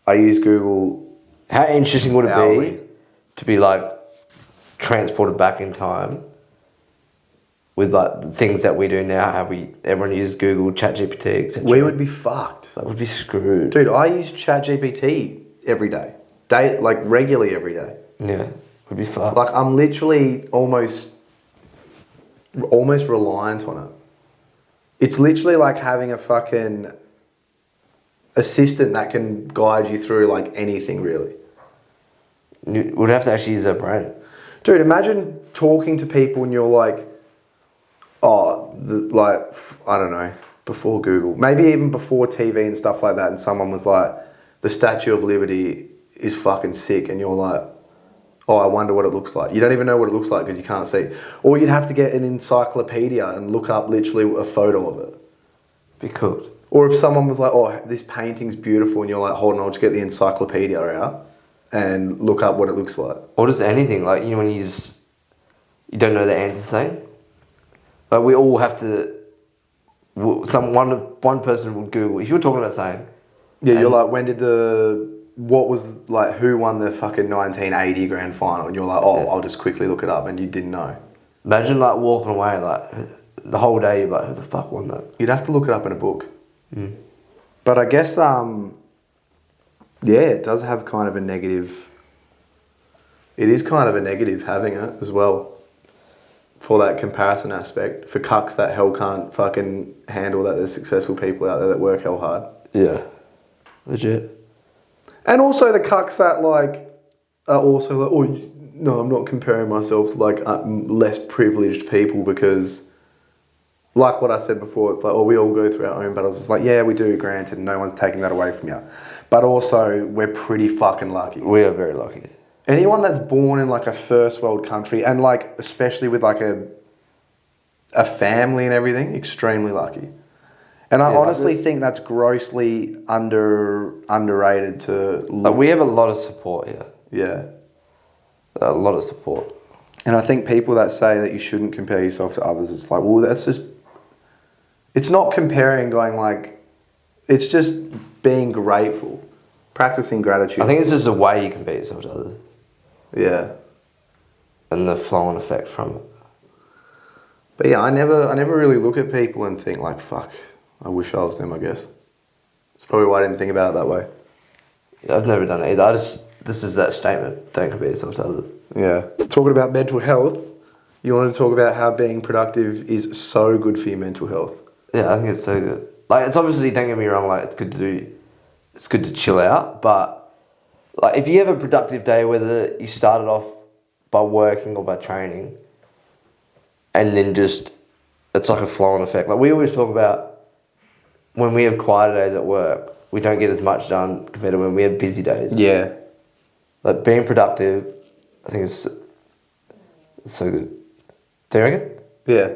I use Google... How interesting would it hourly. be to be like transported back in time with like the things that we do now, how everyone uses Google, ChatGPT, etc. We would be fucked. That would be screwed. Dude, I use ChatGPT every day. Like regularly every day. Yeah, would be fucked. Like I'm literally almost reliant on it. It's literally like having a fucking assistant that can guide you through like anything really. You would have to actually use their brain. Dude, imagine talking to people and you're like, I don't know, before Google, maybe even before TV and stuff like that, and someone was like, the Statue of Liberty is fucking sick, and you're like, I wonder what it looks like. You don't even know what it looks like because you can't see. Or you'd have to get an encyclopedia and look up literally a photo of it. Be cooked. Or if someone was like, this painting's beautiful, and you're like, hold on, I'll just get the encyclopedia out and look up what it looks like. Or just anything, like, you know, when you don't know the answer saying. Like, we all have to, one person would Google, if you're talking about saying. Yeah, you're like, who won the fucking 1980 grand final? And you're like, I'll just quickly look it up, and you didn't know. Imagine like walking away, like, the whole day, you're like, who the fuck won that? You'd have to look it up in a book. Mm. But I guess, it does have kind of a negative... It is kind of a negative having it as well. For that comparison aspect. For cucks that hell can't fucking handle that there's successful people out there that work hell hard. Yeah. Legit. And also the cucks that like are also like, no, I'm not comparing myself to like less privileged people because like what I said before, it's like, oh, we all go through our own battles. It's like, yeah, we do, granted, no one's taking that away from you. But also, we're pretty fucking lucky. We are very lucky. Anyone that's born in like a first world country, and like especially with like a family and everything, extremely lucky. And I honestly think that's grossly underrated to Like, we have a lot of support here. Yeah. A lot of support. And I think people that say that you shouldn't compare yourself to others, it's like, well, that's just... It's not comparing, going like... It's just being grateful. Practicing gratitude. I think it's just the way you compare yourself to others. Yeah. And the flow-on effect from it. But yeah, I never really look at people and think like, fuck, I wish I was them, I guess. It's probably why I didn't think about it that way. Yeah, I've never done it either. This is that statement. Don't compare yourself to others. Yeah. Talking about mental health, you wanted to talk about how being productive is so good for your mental health. Yeah, I think it's so good. Like, it's obviously, don't get me wrong, like, it's good to chill out, but like, if you have a productive day, whether you started off by working or by training, and then just, it's like a flow-on effect. Like, we always talk about when we have quieter days at work, we don't get as much done compared to when we have busy days. Yeah. Like, being productive, I think it's so good. Do you reckon? Yeah.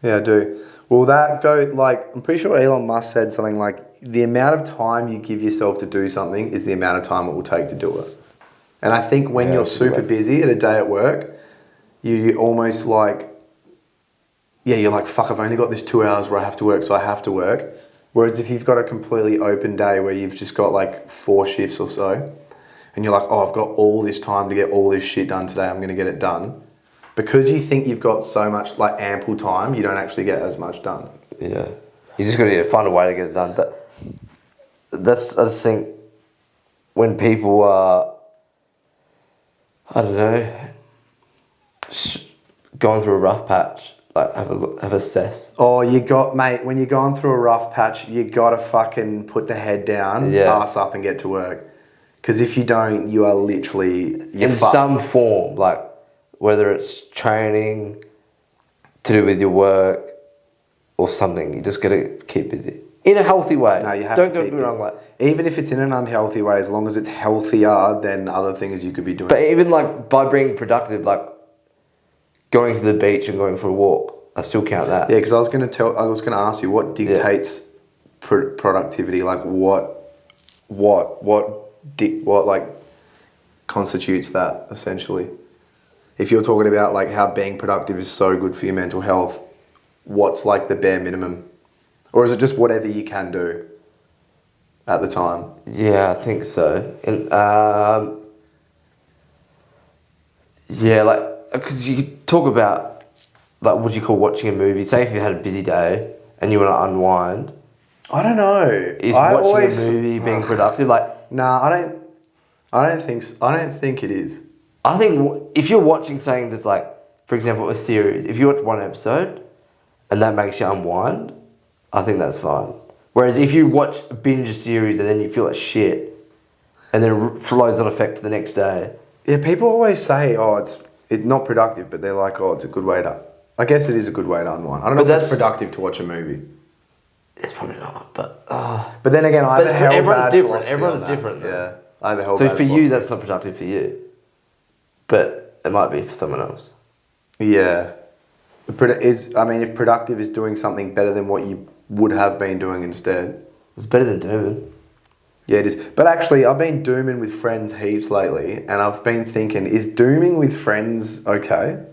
Yeah, I do. Well, I'm pretty sure Elon Musk said something like, the amount of time you give yourself to do something is the amount of time it will take to do it. And I think when you're super busy at a day at work, you almost like, yeah, you're like, fuck, I've only got this 2 hours where I have to work, so I have to work. Whereas if you've got a completely open day where you've just got like 4 shifts or so, and you're like, oh, I've got all this time to get all this shit done today, I'm going to get it done. Because you think you've got so much like ample time, you don't actually get as much done. Yeah. You just got to find a way to get it done. But I just think when people are, I don't know, going through a rough patch, like have a cess. Oh, mate, when you're going through a rough patch, you got to fucking put the head down, ass up and get to work. Because if you don't, you are literally... in some form, like whether it's training, to do with your work, or something, you just got to keep busy. In a healthy way. No, you have Don't to get me wrong. Like, even if it's in an unhealthy way, as long as it's healthier than other things you could be doing. but even like by being productive, like going to the beach and going for a walk, I still count that. Yeah, because I was going to ask you what dictates productivity. Like what like constitutes that essentially? If you're talking about like how being productive is so good for your mental health, what's like the bare minimum? Or is it just whatever you can do at the time? Yeah, I think so. And yeah, like, because you could talk about like what you call watching a movie. Say if you had a busy day and you want to unwind. I don't know. Is watching a movie being productive? Like, nah, I don't think so. I don't think it is. I think if you're watching something that's like, for example, a series, if you watch one episode and that makes you unwind, I think that's fine. Whereas if you binge a series and then you feel like shit and then it flows on effect to the next day. Yeah, people always say, oh, it's not productive, but they're like, oh, it's a good way to... I guess it is a good way to unwind. I don't know if it's productive to watch a movie. It's probably not, but... But then again, I have a hell everyone's different. philosophy Everyone's on that. different. Yeah, I have a hell So bad for you, philosophy. that's not productive for you. But it might be for someone else. Yeah. If productive is doing something better than what you would have been doing instead. It's better than dooming. Yeah, it is. But actually, I've been dooming with friends heaps lately, and I've been thinking, is dooming with friends okay?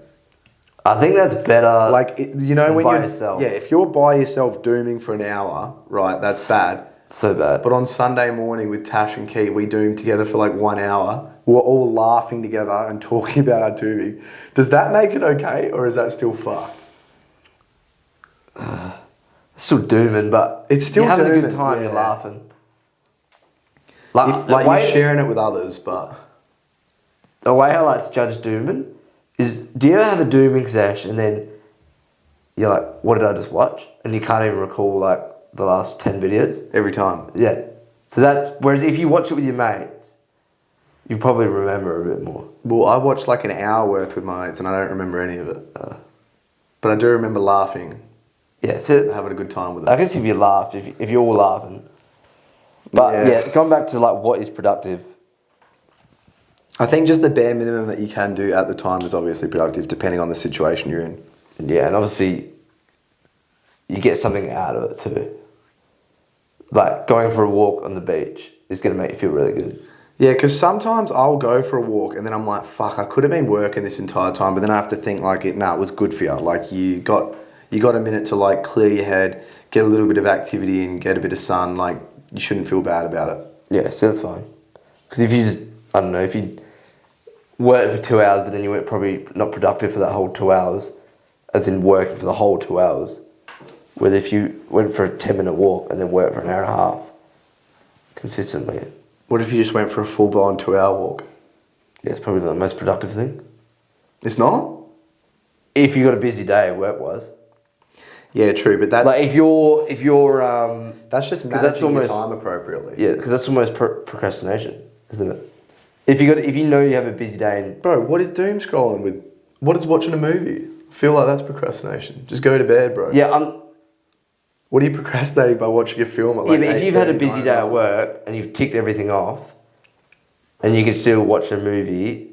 I think that's better. Like, when you're by yourself. Yeah, if you're by yourself dooming for an hour, right, that's bad. So bad. But on Sunday morning with Tash and Key, we doomed together for like 1 hour. We're all laughing together and talking about our dooming. Does that make it okay, or is that still fucked? Still dooming, but it's still you're having dooming, a good time. yeah. You're laughing. You're sharing it with others, but the way I like to judge dooming is: do you ever have a dooming sesh and then you're like, "What did I just watch?" and you can't even recall like the last 10 videos every time. Yeah. So that's whereas if you watch it with your mates, you probably remember a bit more. Well, I watched like an hour worth with my mates, and I don't remember any of it. But But I do remember laughing, Yeah, so having a good time with it. I guess if you laughed, if you're all laughing. But yeah, going back to like what is productive. I think just the bare minimum that you can do at the time is obviously productive, depending on the situation you're in. Yeah, and obviously you get something out of it too. Like going for a walk on the beach is going to make you feel really good. Yeah, because sometimes I'll go for a walk and then I'm like, fuck, I could have been working this entire time, but then I have to think like, it was good for you. Like you got a minute to like clear your head, get a little bit of activity and get a bit of sun. Like you shouldn't feel bad about it. Yeah, so that's fine. Because if you just, I don't know, if you worked for 2 hours, but then you weren't probably not productive for that whole 2 hours, as in working for the whole 2 hours. Whether if you went for a 10-minute walk and then worked for an hour and a half consistently. What if you just went for a full-blown 2-hour walk? Yeah, it's probably not the most productive thing. It's not? If you got a busy day work-wise. Yeah, true, but that Like if you're that's just 'cause managing that's almost, your time appropriately. Yeah, because that's almost procrastination, isn't it? If you know you have a busy day and Bro, what is doom scrolling with? What is watching a movie? I feel like that's procrastination. Just go to bed, bro. yeah, What are you procrastinating by watching a film at like but if you've had a 8:30, busy 9 day at o'clock? work and you've ticked everything off, and you can still watch a movie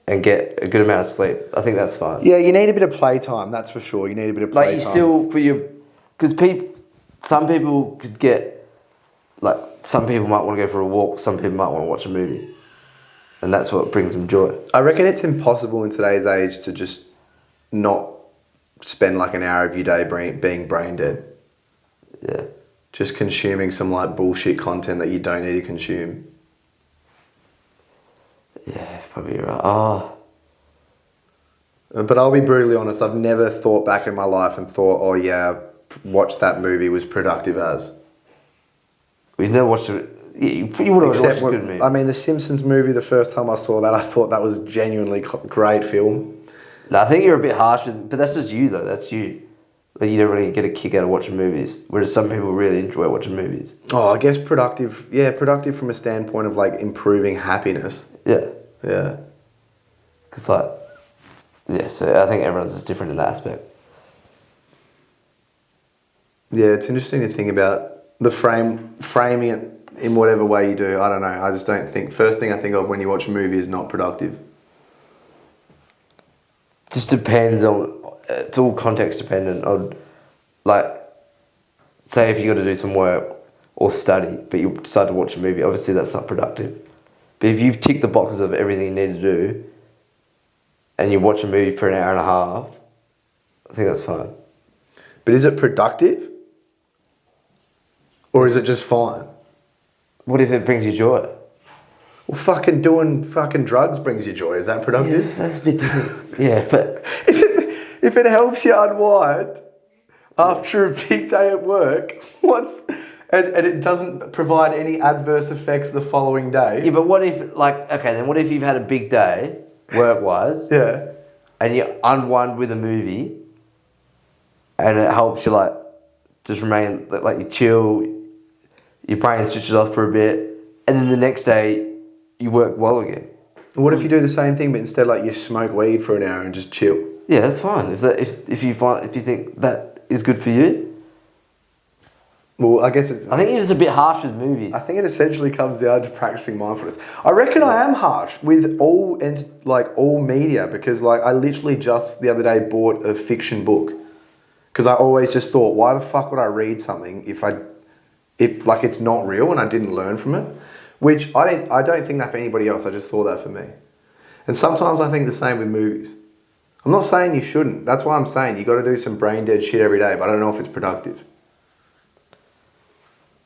and get a good amount of sleep, I think that's fine. Yeah, you need a bit of playtime, that's for sure. You need a bit of Like playtime. you still because some people could get like some people might want to go for a walk, some people might want to watch a movie, and that's what brings them joy. I reckon it's impossible in today's age to just not spend like an hour of your day being brain dead. Yeah. Just consuming some like bullshit content that you don't need to consume. Yeah, probably right. Oh, But I'll be brutally honest, I've never thought back in my life and thought, oh yeah, watch that movie was productive as. we've never watched it. You would have watched a good movie. I mean, the Simpsons movie, the first time I saw that, I thought that was a genuinely great film. No, I think you're a bit harsh with, but that's just you though. That's you. Like you don't really get a kick out of watching movies, whereas some people really enjoy watching movies. Oh, I guess productive. Yeah, productive from a standpoint of like improving happiness. Yeah, Yeah. because like, yeah. So I think everyone's just different in that aspect. Yeah, it's interesting to think about the framing it in whatever way you do. I don't know. I just don't think. First thing I think of when you watch a movie is not productive. Just depends on. It's all context dependent on, like, say if you got to do some work or study, but you decide to watch a movie. Obviously, that's not productive. But if you've ticked the boxes of everything you need to do, and you watch a movie for an hour and a half, I think that's fine. But is it productive? Or is it just fine? What if it brings you joy? Well, fucking doing fucking drugs brings you joy. Is that productive? Yeah, that's a bit different. Yeah, but If it helps you unwind after a big day at work, and it doesn't provide any adverse effects the following day. yeah, but what if then what if you've had a big day work wise? Yeah. And you unwind with a movie, and it helps you like just remain like you chill, your brain switches off for a bit, and then the next day you work well again. What if you do the same thing, but instead like you smoke weed for an hour and just chill? Yeah, that's fine. If you think that is good for you. Well, I guess I think you're just a bit harsh with movies. I think it essentially comes down to practicing mindfulness. I reckon I am harsh with all media because like I literally just the other day bought a fiction book because I always just thought, why the fuck would I read something if like it's not real and I didn't learn from it? Which I don't think that for anybody else. I just thought that for me. And sometimes I think the same with movies. I'm not saying you shouldn't. That's why I'm saying you got to do some brain dead shit every day. But I don't know if it's productive.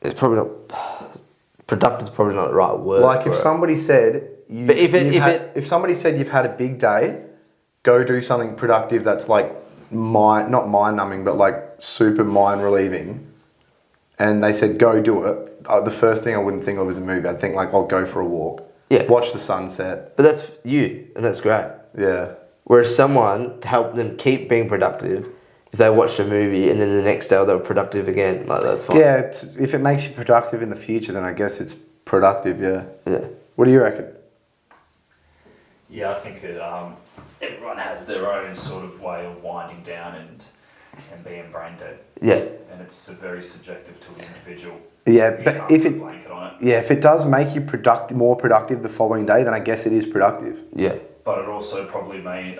It's probably not productive. Is probably not the right word. Like if somebody said, if somebody said you've had a big day, go do something productive that's like not mind numbing, but like super mind relieving. And they said go do it. The first thing I wouldn't think of is a movie. I'd think like I'll go for a walk. Yeah. Watch the sunset. But that's you, and that's great. Yeah. Whereas someone, to help them keep being productive, if they watched a movie and then the next day they were productive again, like that's fine. Yeah, if it makes you productive in the future, then I guess it's productive, yeah. Yeah. What do you reckon? Yeah, I think everyone has their own sort of way of winding down and being brain dead. Yeah. And it's very subjective to the individual. Yeah, You but can't if put a it blanket on it. yeah, if it does make you more productive the following day, then I guess it is productive. Yeah. But it also probably may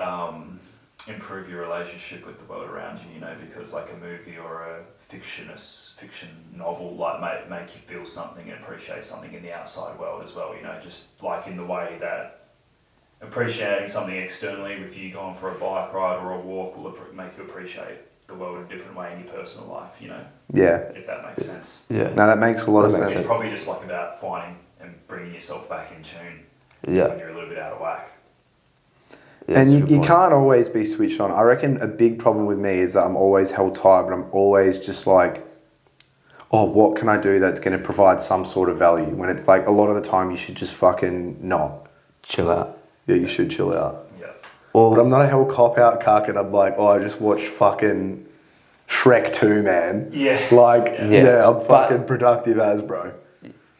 improve your relationship with the world around you, because like a movie or a fiction novel like make you feel something and appreciate something in the outside world as well, just like in the way that appreciating something externally with you going for a bike ride or a walk will make you appreciate the world in a different way in your personal life, Yeah. if that makes sense. Yeah. No, that makes a lot of That makes sense. It's probably just like about finding and bringing yourself back in tune Yeah. when you're a little bit out of whack. Yeah, And that's a you good point. can't always be switched on. I reckon a big problem with me is that I'm always held tight, but I'm always just like, oh, what can I do that's going to provide some sort of value? When it's like a lot of the time you should just fucking not. Chill out. Yeah, you should chill out. Yeah. But I'm not a hell cop-out cuck and I'm like, oh, I just watched fucking Shrek 2, man. Yeah. Like, Yeah. yeah, I'm But- fucking productive as, bro.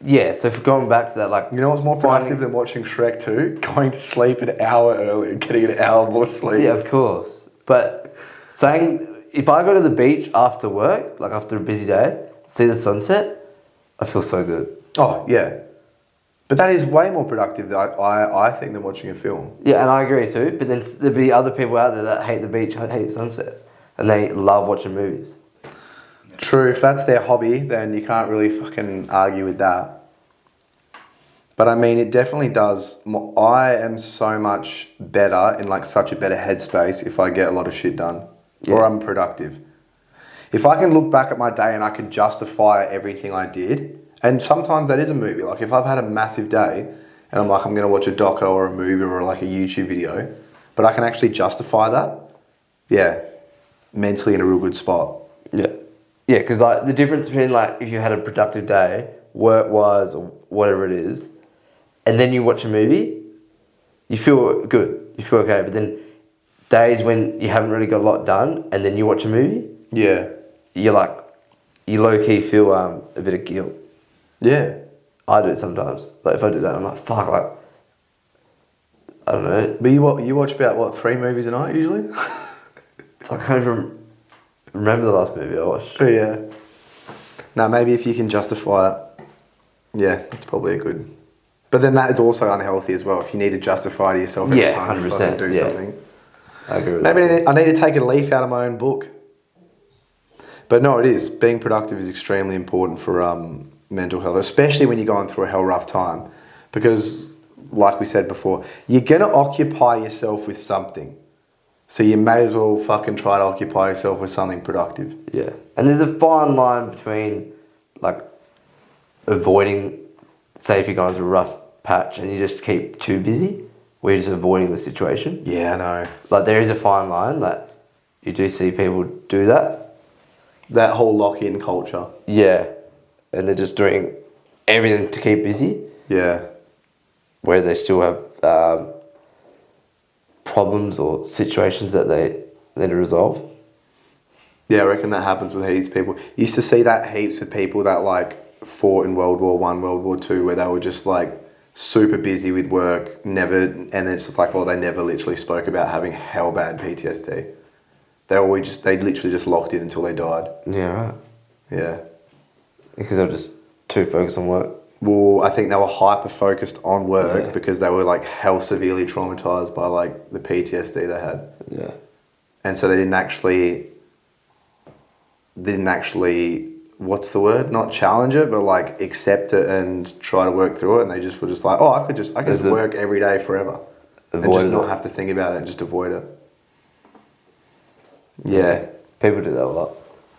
Yeah, so if going back to that, like, You know what's more productive than watching Shrek 2? Going to sleep an hour early and getting an hour more sleep. yeah, of course. But saying, if I go to the beach after work, like after a busy day, see the sunset, I feel so good. Oh, yeah. But that is way more productive, I think, than watching a film. Yeah, and I agree too. But then there'll be other people out there that hate the beach, hate sunsets, and they love watching movies. True, if that's their hobby, then you can't really fucking argue with that. But I mean, it definitely does. I am so much better in like such a better headspace if I get a lot of shit done. Yeah. Or I'm productive. If I can look back at my day and I can justify everything I did, and sometimes that is a movie. Like if I've had a massive day and I'm like, I'm going to watch a doco or a movie or like a YouTube video, but I can actually justify that, yeah, mentally in a real good spot. Yeah. Yeah, because like the difference between like if you had a productive day, work-wise or whatever it is, and then you watch a movie, you feel good, you feel okay. But then days when you haven't really got a lot done, and then you watch a movie, Yeah. you low-key feel a bit of guilt. Yeah. I do it sometimes. Like if I do that, I'm like, fuck, like, I don't know. But you watch about, 3 movies a night usually? It's like I can't even remember the last movie I watched. But yeah. Now maybe if you can justify it, yeah, it's probably a good. But then that is also unhealthy as well. If you need to justify to yourself every Yeah, time you 100%, fucking do yeah. something. I agree with Maybe that. I need to take a leaf out of my own book. But no, it is. Being productive is extremely important for mental health, especially when you're going through a hell rough time. Because, like we said before, you're going to occupy yourself with something. So you may as well fucking try to occupy yourself with something productive. Yeah. And there's a fine line between, like, avoiding, say if you're going through a rough patch and you just keep too busy, where you're just avoiding the situation. Yeah, I know. Like, there is a fine line, like, you do see people do that. That whole lock-in culture. Yeah. And they're just doing everything to keep busy, Yeah. where they still have problems or situations that they need to resolve. Yeah, I reckon that happens with heaps of people. You used to see that heaps of people that like fought in World War One, World War Two, where they were just like super busy with work, and it's just like, well, they never literally spoke about having hell bad PTSD. They literally just locked in until they died. Yeah, right. Yeah. Because they're just too focused on work. Well, I think they were hyper focused on work Yeah. because they were like hell severely traumatized by like the PTSD they had. Yeah. And so they didn't actually, what's the word? Not challenge it, but like accept it and try to work through it. And they just were just like, oh, I could just work every day forever. And just not have to think about it and just avoid it. Yeah. People do that a lot.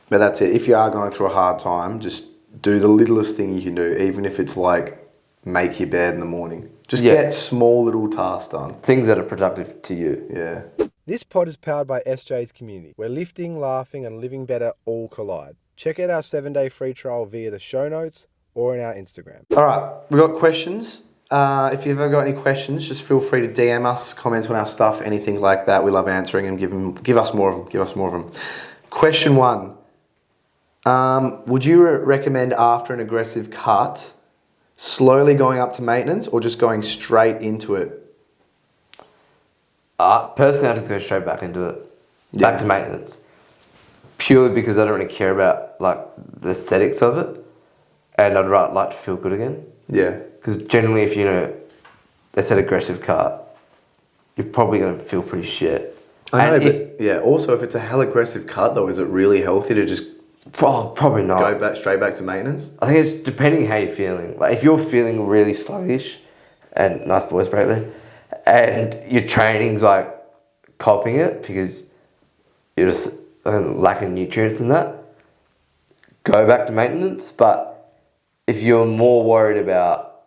But that's it. If you are going through a hard time, just do the littlest thing you can do, even if it's like make your bed in the morning. Just get small little tasks done. Things that are productive to you. Yeah. This pod is powered by SJ's Community, where lifting, laughing and living better all collide. Check out our 7-day free trial via the show notes or in our Instagram. All right, we've got questions. If you've ever got any questions, just feel free to DM us, comment on our stuff, anything like that. We love answering them. Give us more of them. Question 1. Would you recommend after an aggressive cut, slowly going up to maintenance or just going straight into it? Personally, I just go straight back into it. Back to maintenance. Purely because I don't really care about like the aesthetics of it. And I'd like to feel good again. Yeah. Because generally if it's an aggressive cut, you're probably going to feel pretty shit. I know, but yeah, also if it's a hell aggressive cut though, is it really healthy to just probably not. go straight back to maintenance? I think it's depending how you're feeling. Like if you're feeling really sluggish, and nice voice break there, and your training's like copying it because you're just lacking nutrients in that, go back to maintenance. But if you're more worried about,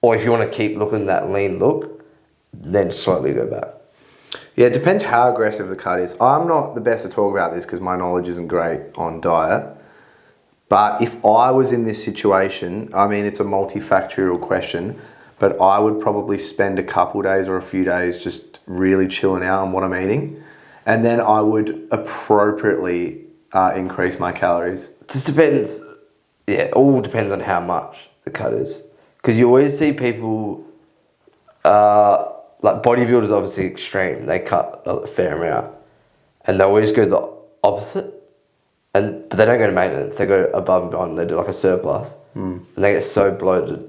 or if you want to keep looking that lean look, then slowly go back. Yeah, it depends how aggressive the cut is. I'm not the best to talk about this because my knowledge isn't great on diet. But if I was in this situation, I mean, it's a multifactorial question, but I would probably spend a couple days or a few days just really chilling out on what I'm eating. And then I would appropriately increase my calories. It just depends. Yeah, it all depends on how much the cut is. Because you always see people, like bodybuilders obviously extreme, they cut a fair amount. And they always go the opposite. But they don't go to maintenance, they go above and beyond, they do like a surplus. And they get so bloated.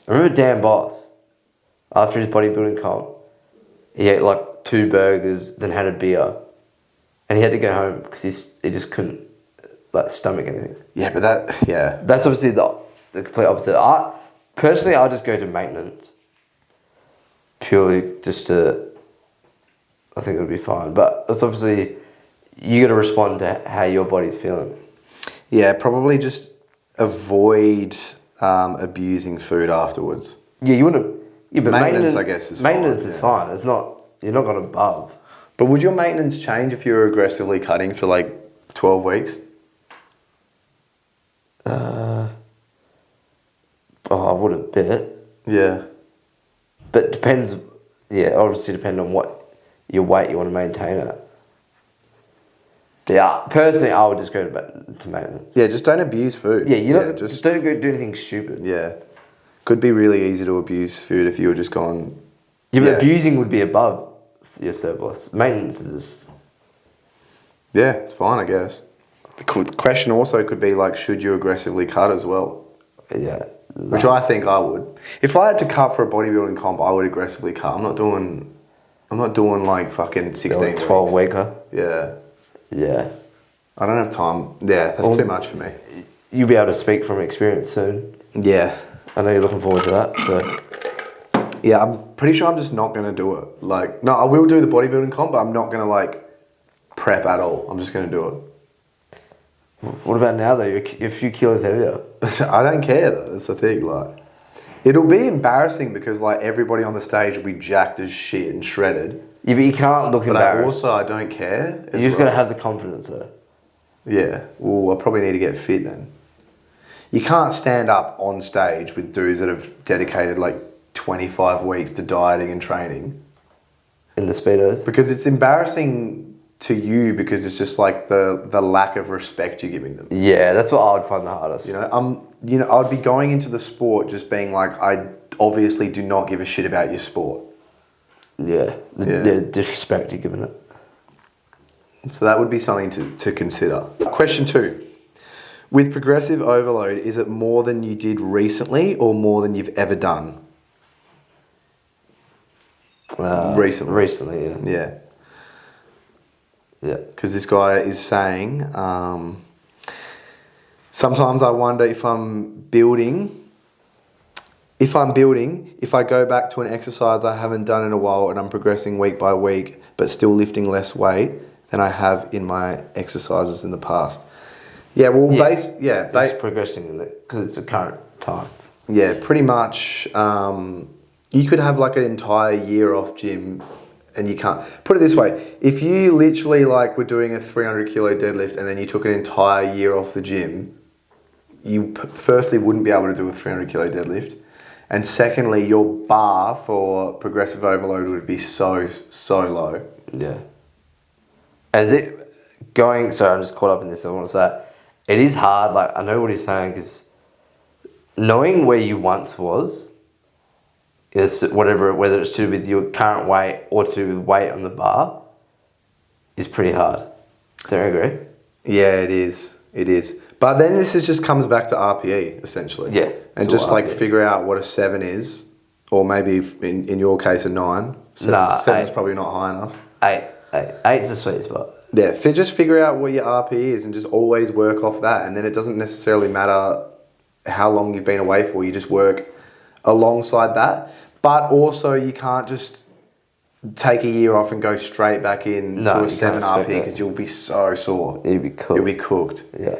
I remember Dan Boss, after his bodybuilding comp, he ate like 2 burgers, then had a beer. And he had to go home because he just couldn't like stomach anything. Yeah, but That's obviously the complete opposite. Personally, I just go to maintenance. Purely just to, I think it would be fine. But it's obviously, you got to respond to how your body's feeling. Yeah, probably just avoid abusing food afterwards. Yeah, you want to. Yeah, but maintenance I guess, is maintenance fine. Is fine. It's not. You're not going above. But would your maintenance change if you were aggressively cutting for like 12 weeks? I would a bit. Yeah. But it depends. Yeah, obviously depend on what your weight you want to maintain at. Yeah, personally, I would just go to maintenance. Yeah, just don't abuse food. Yeah, just don't go do anything stupid. Yeah. Could be really easy to abuse food if you were just going... Yeah, but abusing would be above your surplus. Maintenance is just... Yeah, it's fine, I guess. The question also could be like, should you aggressively cut as well? Yeah. Which I think I would. If I had to cut for a bodybuilding comp, I would aggressively cut. I'm not doing like fucking 16 weeks. 12 weeker. Yeah. Yeah. I don't have time. Yeah, that's too much for me. You'll be able to speak from experience soon. Yeah. I know you're looking forward to that, so... Yeah, I'm pretty sure I'm just not going to do it. Like, no, I will do the bodybuilding comp, but I'm not going to like prep at all. I'm just going to do it. What about now though? You're a few kilos heavier. I don't care though. That's the thing. Like, it'll be embarrassing because like everybody on the stage will be jacked as shit and shredded. Yeah, but you can't look embarrassed. But I don't care. You just got to have the confidence though. Yeah. Well, I probably need to get fit then. You can't stand up on stage with dudes that have dedicated like 25 weeks to dieting and training. In the Speedos? Because it's embarrassing to you because it's just like the lack of respect you're giving them. Yeah, that's what I would find the hardest. I'd be going into the sport just being like, I obviously do not give a shit about your sport. Yeah, the disrespect you're giving it. So that would be something to consider. Question 2. With progressive overload, is it more than you did recently or more than you've ever done? Recently. Recently, yeah. Yeah. Yeah. Because this guy is saying, sometimes I wonder if I'm building, if I go back to an exercise I haven't done in a while and I'm progressing week by week, but still lifting less weight than I have in my exercises in the past. Yeah, well, it's progressing because it's a current time. Yeah, pretty much. You could have like an entire year off gym and you can't. Put it this way, if you literally like were doing a 300 kilo deadlift and then you took an entire year off the gym, you firstly wouldn't be able to do a 300 kilo deadlift. And secondly, your bar for progressive overload would be so low. Yeah. And is it going, sorry, I'm just caught up in this, I want to say, it is hard, like, I know what he's saying, because knowing where you once was, whatever, whether it's to do with your current weight or to do with weight on the bar, is pretty hard. Don't you agree? Yeah, it is. It is. But then this just comes back to RPE, essentially. Yeah. And just like figure out what a 7 is, or maybe in your case a 9. Seven's probably not high enough. 8. 8's a sweet spot. Yeah, just figure out what your RPE is and just always work off that. And then it doesn't necessarily matter how long you've been away for. You just work alongside that. But also you can't just take a year off and go straight back in to a 7 RPE because you'll be so sore. You'll be cooked. You'll be cooked. Yeah.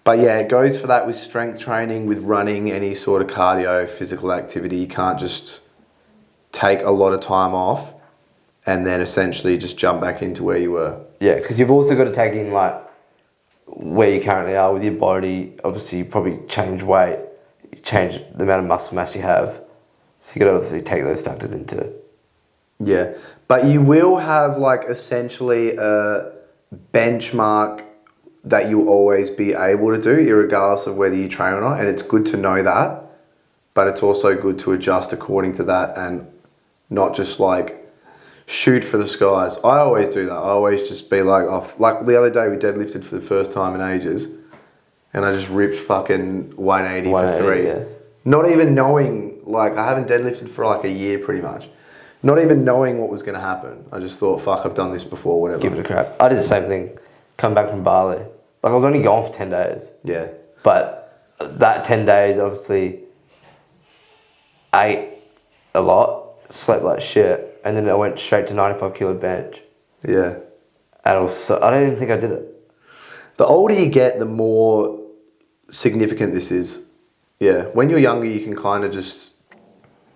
But yeah, it goes for that with strength training, with running, any sort of cardio, physical activity. You can't just take a lot of time off and then essentially just jump back into where you were. Yeah, because you've also got to take in like where you currently are with your body. Obviously, you probably change weight, you change the amount of muscle mass you have. So you got to obviously take those factors into it. Yeah, but you will have like essentially a benchmark that you'll always be able to do, irregardless of whether you train or not. And it's good to know that, but it's also good to adjust according to that and not just like shoot for the skies. I always do that. I always just be like, like the other day we deadlifted for the first time in ages and I just ripped fucking 180 for 3. Yeah. Not even knowing, like I haven't deadlifted for like a year pretty much. Not even knowing what was going to happen. I just thought, fuck, I've done this before, whatever. Give it a crack. I did the same thing. Come back from Bali. Like I was only gone for 10 days. Yeah. But that 10 days, obviously, ate a lot, slept like shit, and then I went straight to 95 kilo bench. Yeah. And I don't even think I did it. The older you get, the more significant this is. Yeah. When you're younger, you can kind of just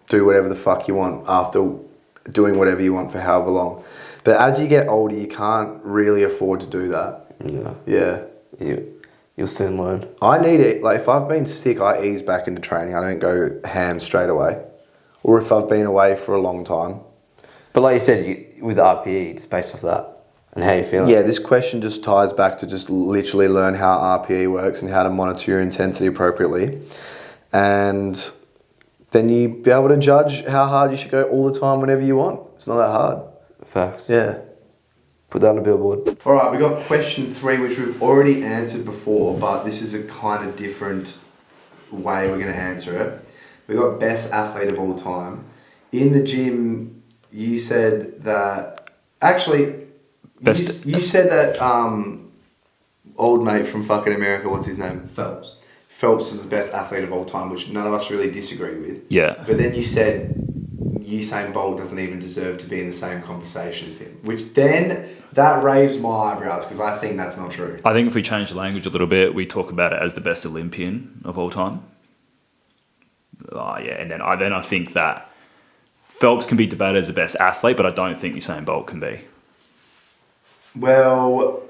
do whatever the fuck you want after doing whatever you want for however long. But as you get older, you can't really afford to do that. Yeah. Yeah. You'll soon learn. I need it. Like if I've been sick, I ease back into training. I don't go ham straight away. Or if I've been away for a long time. But like you said, with RPE, it's based off that and how you feeling. Yeah, this question just ties back to just literally learn how RPE works and how to monitor your intensity appropriately. And then you be able to judge how hard you should go all the time whenever you want. It's not that hard. Facts. Yeah. Put that on a billboard. All right, we got question 3, which we've already answered before, but this is a kind of different way we're going to answer it. We got best athlete of all time. In the gym, you said that... Actually, you said that old mate from fucking America, what's his name? Phelps. Phelps was the best athlete of all time, which none of us really disagreed with. Yeah. But then you said Usain Bolt doesn't even deserve to be in the same conversation as him, which then that raised my eyebrows because I think that's not true. I think if we change the language a little bit, we talk about it as the best Olympian of all time. Yeah, and then I think that Phelps can be debated as the best athlete, but I don't think Usain Bolt can be. Well,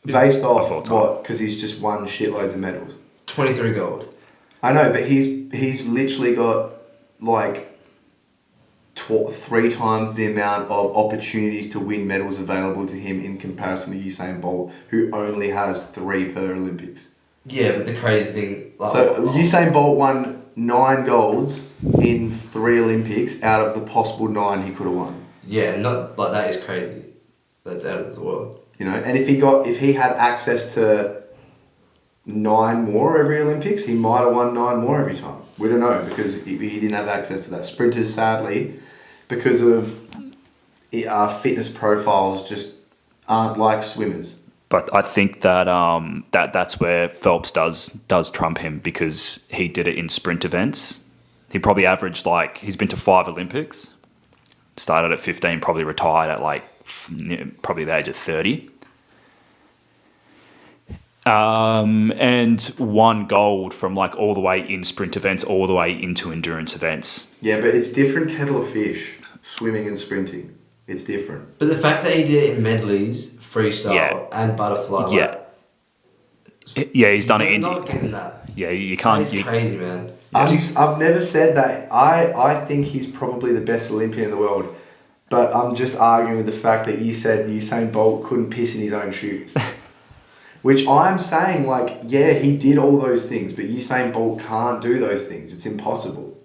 based off all time. what? Because he's just won shitloads of medals. 23 gold. I know, but he's literally got like 3 times the amount of opportunities to win medals available to him in comparison to Usain Bolt, who only has 3 per Olympics. Yeah, but the crazy thing... Usain Bolt won 9 golds in 3 Olympics out of the possible 9 he could have won. Yeah, not like that is crazy. That's out of the world. You know, and if he had access to 9 more every Olympics, he might have won 9 more every time. We don't know because he didn't have access to that. Sprinters, sadly, because of fitness profiles, just aren't like swimmers. But I think that that's where Phelps does trump him because he did it in sprint events. He probably averaged he's been to 5 Olympics, started at 15, probably retired at probably the age of 30. And won gold from all the way in sprint events, all the way into endurance events. Yeah, but it's different kettle of fish, swimming and sprinting. It's different. But the fact that he did it in medleys, freestyle, and butterfly. Yeah. Yeah, he's done it in... Not getting that. Yeah, you can't... That is crazy, man. I've never said that. I think he's probably the best Olympian in the world. But I'm just arguing with the fact that you said Usain Bolt couldn't piss in his own shoes. Which I'm saying, yeah, he did all those things, but Usain Bolt can't do those things. It's impossible.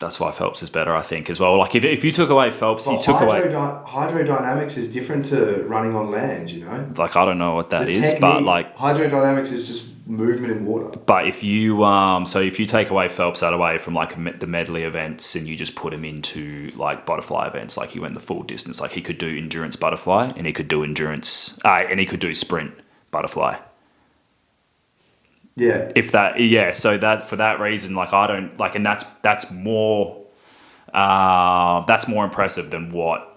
That's why Phelps is better, I think, as well. Like if you took away Phelps, you took away. Hydrodynamics is different to running on land, you know. Like I don't know what that The is, technique- but like. hydrodynamics is just movement in water. But if you if you take away Phelps out away from like the medley events and you just put him into like butterfly events, like he went the full distance, like he could do endurance butterfly and he could do endurance and he could do sprint butterfly. Yeah. So that for that reason, like I don't like, and that's more impressive than what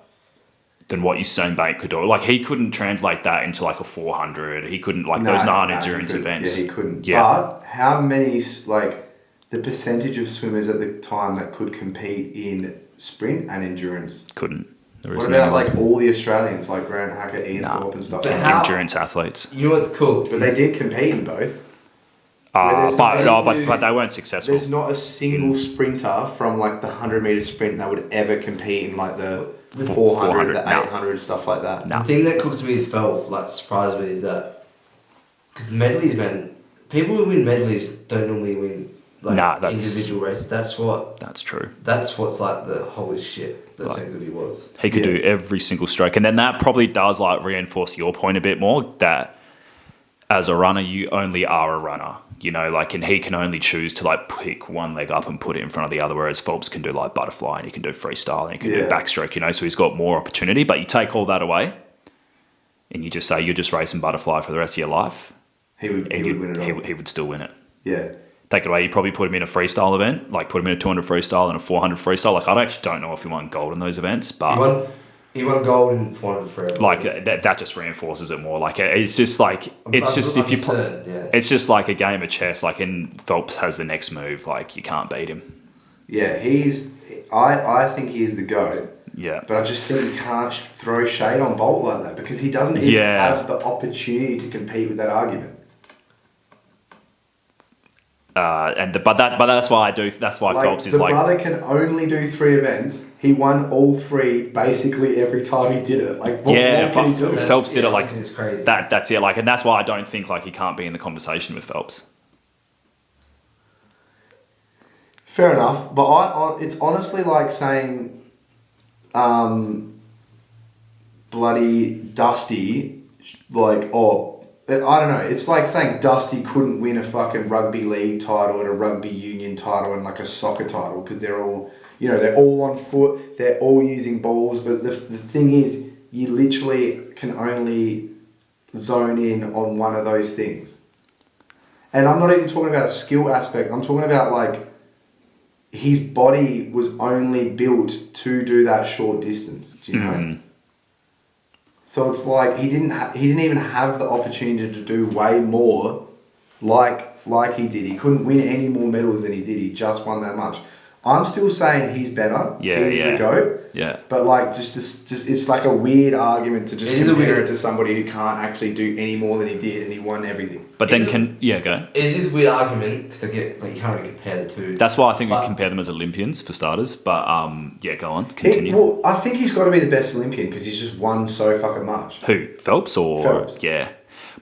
Usain Bolt could do. Like he couldn't translate that into like a 400. He couldn't those non-endurance events. Yeah, he couldn't. Yeah. But how many the percentage of swimmers at the time that could compete in sprint and endurance? Couldn't. What about like all the Australians like Grant Hackett, Ian Thorpe and stuff? But Like how- endurance athletes? You know what's cool? But they did compete in both. But they weren't successful. There's not a single sprinter from like the 100-meter sprint that would ever compete in like the 400, the 800, stuff like that. The thing that cooks me with Phelps, like surprised me, is that because medleys, man, people who win medleys don't normally win like individual races. That's true. That's what's like the holy shit. That's how good he was. He could do every single stroke, and then that probably does like reinforce your point a bit more that as a runner, you only are a runner. You know, like, and he can only choose to like pick one leg up and put it in front of the other, whereas Phelps can do like butterfly and he can do freestyle and he can do backstroke, you know, so he's got more opportunity. But you take all that away and you just say you're just racing butterfly for the rest of your life. He would win it all. He would still win it. Yeah. Take it away, you probably put him in a freestyle event, like put him in a 200 freestyle and a 400 freestyle. Like, I actually don't know if he won gold in those events, but... He won gold in 400 forever. Like that just reinforces it more. Like it's just like it's just like a game of chess. Like, and Phelps has the next move. Like you can't beat him. Yeah, I think he is the GOAT. Yeah. But I just think you can't throw shade on Bolt like that because he doesn't even have the opportunity to compete with that argument. But that's why That's why Phelps is the like. The brother can only do 3 events. He won all 3 basically every time he did it. Like, what can he do? Phelps did it like it's crazy. That's it. Like, and that's why I don't think like he can't be in the conversation with Phelps. Fair enough, but it's honestly like saying, bloody Dusty, like, I don't know. It's like saying Dusty couldn't win a fucking rugby league title and a rugby union title and like a soccer title because they're all, you know, they're all on foot, they're all using balls. But the thing is, you literally can only zone in on one of those things. And I'm not even talking about a skill aspect. I'm talking about like his body was only built to do that short distance. Do you know? So it's like he didn't even have the opportunity to do way more like he did. He couldn't win any more medals than he did. He just won that much. I'm still saying he's better. He's the GOAT. Yeah. But like just it's like a weird argument to just compare it to somebody who can't actually do any more than he did and he won everything. But then go. It is a weird argument because you can't really compare the two. That's why I think we compare them as Olympians for starters. But go on, continue. I think he's got to be the best Olympian because he's just won so fucking much. Who, Phelps or Phelps? Yeah.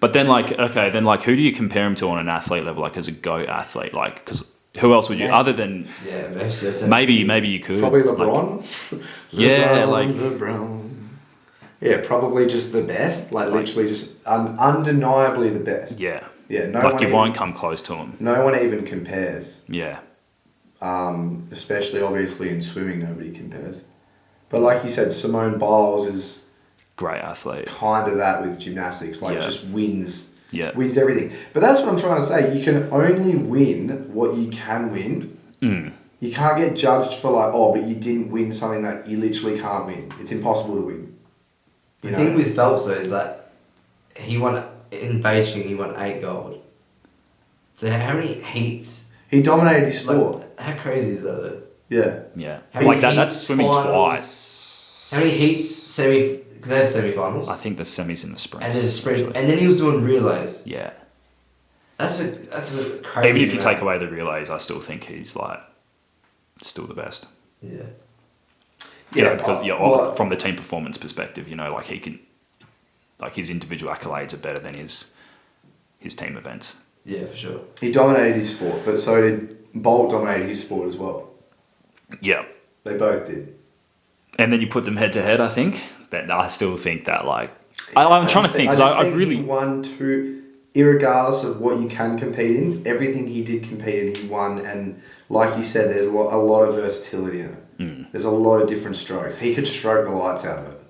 But then who do you compare him to on an athlete level, like as a GOAT athlete, like because. Who else would you, other than Messi? Maybe you could. Probably LeBron. LeBron. Yeah, probably just the best. Like literally just undeniably the best. Yeah. Yeah. No like you won't come close to him. No one even compares. Yeah. Especially obviously in swimming, nobody compares. But like you said, Simone Biles is great athlete. Kind of that with gymnastics, just wins. Yeah. Wins everything. But that's what I'm trying to say. You can only win what you can win. You can't get judged for but you didn't win something that you literally can't win. It's impossible to win. The thing with Phelps though is that he won in Beijing. He won 8 gold. So how many heats? He dominated his sport. How crazy is that though? Yeah. Yeah. That's swimming twice. How many heats? Because they have semi-finals. I think the semis in the sprint. And then the sprint, and then he was doing relays. Yeah. That's a crazy. Even if you take away the relays, I still think he's still the best. Yeah. Yeah, because from the team performance perspective, he can, his individual accolades are better than his team events. Yeah, for sure. He dominated his sport, but so did Bolt dominated his sport as well. Yeah. They both did. And then you put them head to head, I think. But I still think that, like... I'm trying to think, because I really... He won two... Irregardless of what you can compete in, everything he did compete in, he won. And like you said, there's a lot of versatility in it. There's a lot of different strokes. He could stroke the lights out of it.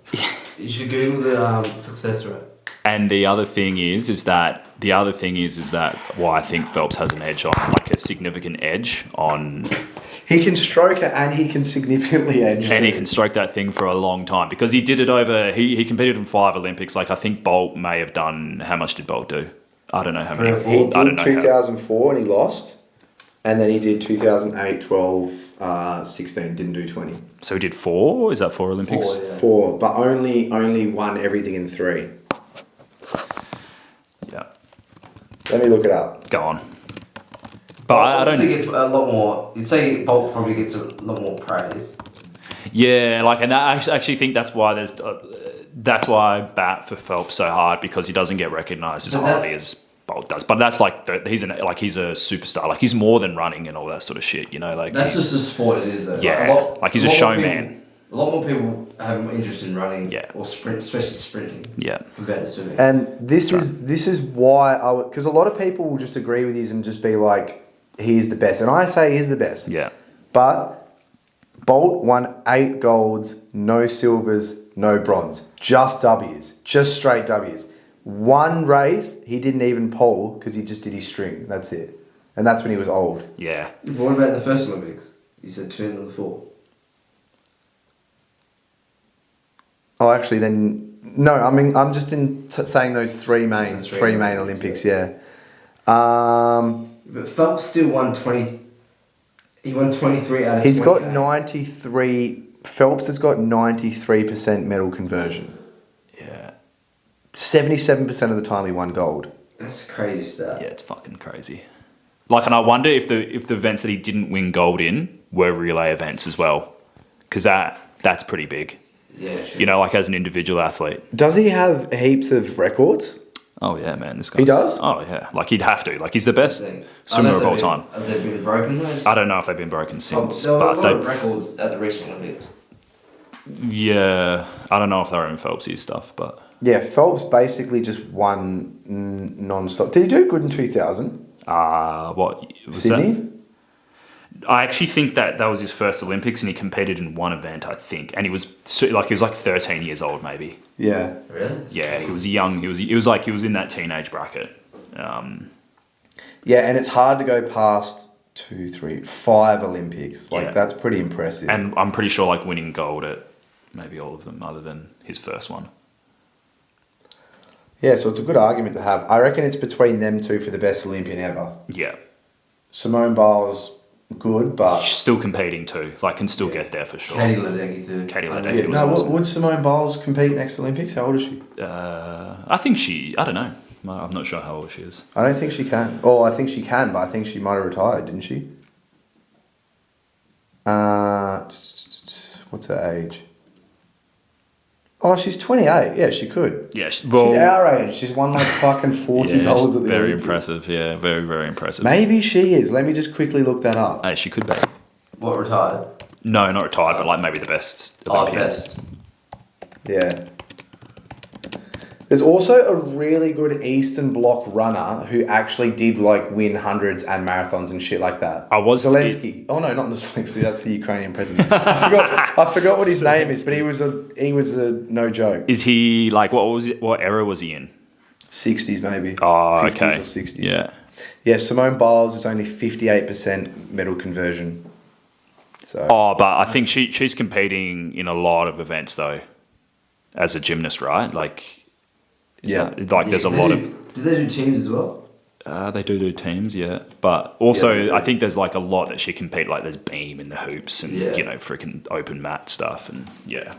You should Google the success rate. And the other thing is that why I think Phelps has an edge on, like a significant edge on... He can stroke it and he can significantly edge And too. he can stroke that thing for a long time because he did it over... He competed in 5 Olympics. Like, I think Bolt may have done... How much did Bolt do? I don't know how many. He did 2004 and he lost. And then he did 2008, 12, 16, didn't do 20. So he did 4? Is that 4 Olympics? 4, yeah. 4, but only won everything in 3. Yeah. Let me look it up. Go on. But I don't... think it's a lot more... You'd say Bolt probably gets a lot more praise. Yeah, like, and I actually think that's why there's... that's why I bat for Phelps so hard, because he doesn't get recognised as highly as Bolt does. But that's like... he's a superstar. Like, he's more than running and all that sort of shit, you know? Like, That's just the sport it is, though. Yeah, like he's a showman. A lot more people have more interest in running Yeah. or sprint, especially sprinting, Yeah. compared to swimming. And this is why because a lot of people will just agree with you and just be like, he's the best. And I say he's the best. Yeah. But Bolt won 8 golds, no silvers, no bronze. Just W's. Just straight W's. One race, he didn't even pole because he just did his string. That's it. And that's when he was old. Yeah. But what about the first Olympics? You said 2004. Oh, actually, then... No, I mean, I'm just saying those three main Olympics, yeah. But Phelps still won 20... He won 23 out of He's 28. got 93... Phelps has got 93% medal conversion. Yeah. 77% of the time he won gold. That's crazy stuff. Yeah, it's fucking crazy. Like, and I wonder if the events that he didn't win gold in were relay events as well, because that's pretty big. Yeah, true. You know, like as an individual athlete. Does he have heaps of records? Oh yeah, man, this guy. He does? Oh yeah, like he'd have to. Like he's the best Thing. swimmer Unless of all they've time. been- Have they been broken though? I don't know if they've been broken since, There were a but lot of they. records at the recent Olympics. Yeah, I don't know if they're in Phelps's stuff, but Yeah, Phelps basically just won non-stop. Did he do good in 2000? what was Sydney? that? I actually think that was his first Olympics, and he competed in one event, I think, and he was like 13 years old, maybe. Yeah. Really? That's Yeah, crazy. he was young. He was in that teenage bracket. Yeah, and it's hard to go past 2, 3, 5 Olympics. Like, Yeah. that's pretty impressive. And I'm pretty sure like winning gold at maybe all of them, other than his first one. Yeah, so it's a good argument to have. I reckon it's between them two for the best Olympian ever. Yeah, Simone Biles, good, but... she's still competing too. Like, can still get there for sure. Katie Ledecky too. Katie I Ledecky know. was no, awesome. would Simone Biles compete next Olympics? How old is she? I think I don't know. I'm not sure how old she is. I don't think she can. Oh, I think she can, but I think she might have retired, didn't she? What's her age? Oh, she's 28. Yeah, she could. Yeah, She's our age. She's won like fucking 40 golds at the very Olympics. impressive. Yeah, very, very impressive. Maybe she is. Let me just quickly look that up. Hey, she could be. What, retired? No, not retired, but like maybe the best Oh, Olympian. best. Yeah. There's also a really good Eastern Bloc runner who actually did like win hundreds and marathons and shit like that. Zelensky. Oh no, not Zelensky. That's the Ukrainian president. I forgot what his name is, but he was a no joke. Is he like what era was he in? 60s maybe. Oh, 50s okay. or 60s. Yeah. Yeah, Simone Biles is only 58% medal conversion. So Oh, but I think she's competing in a lot of events though, as a gymnast, right? Like, there's a lot of. Do they do teams as well? They do teams, yeah. But also, Yeah, they do. I think there's like a lot that she compete. Like there's beam in the hoops and Yeah. freaking open mat stuff and yeah.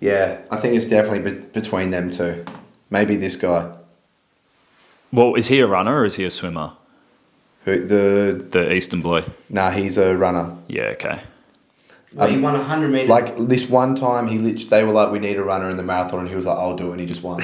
yeah, I think it's definitely between them two. Maybe this guy. Well, is he a runner or is he a swimmer? Who The Eastern boy. Nah, he's a runner. Yeah. Okay. Well, he won 100 meters. Like this one time, they were like, "We need a runner in the marathon," and he was like, "I'll do it," and he just won.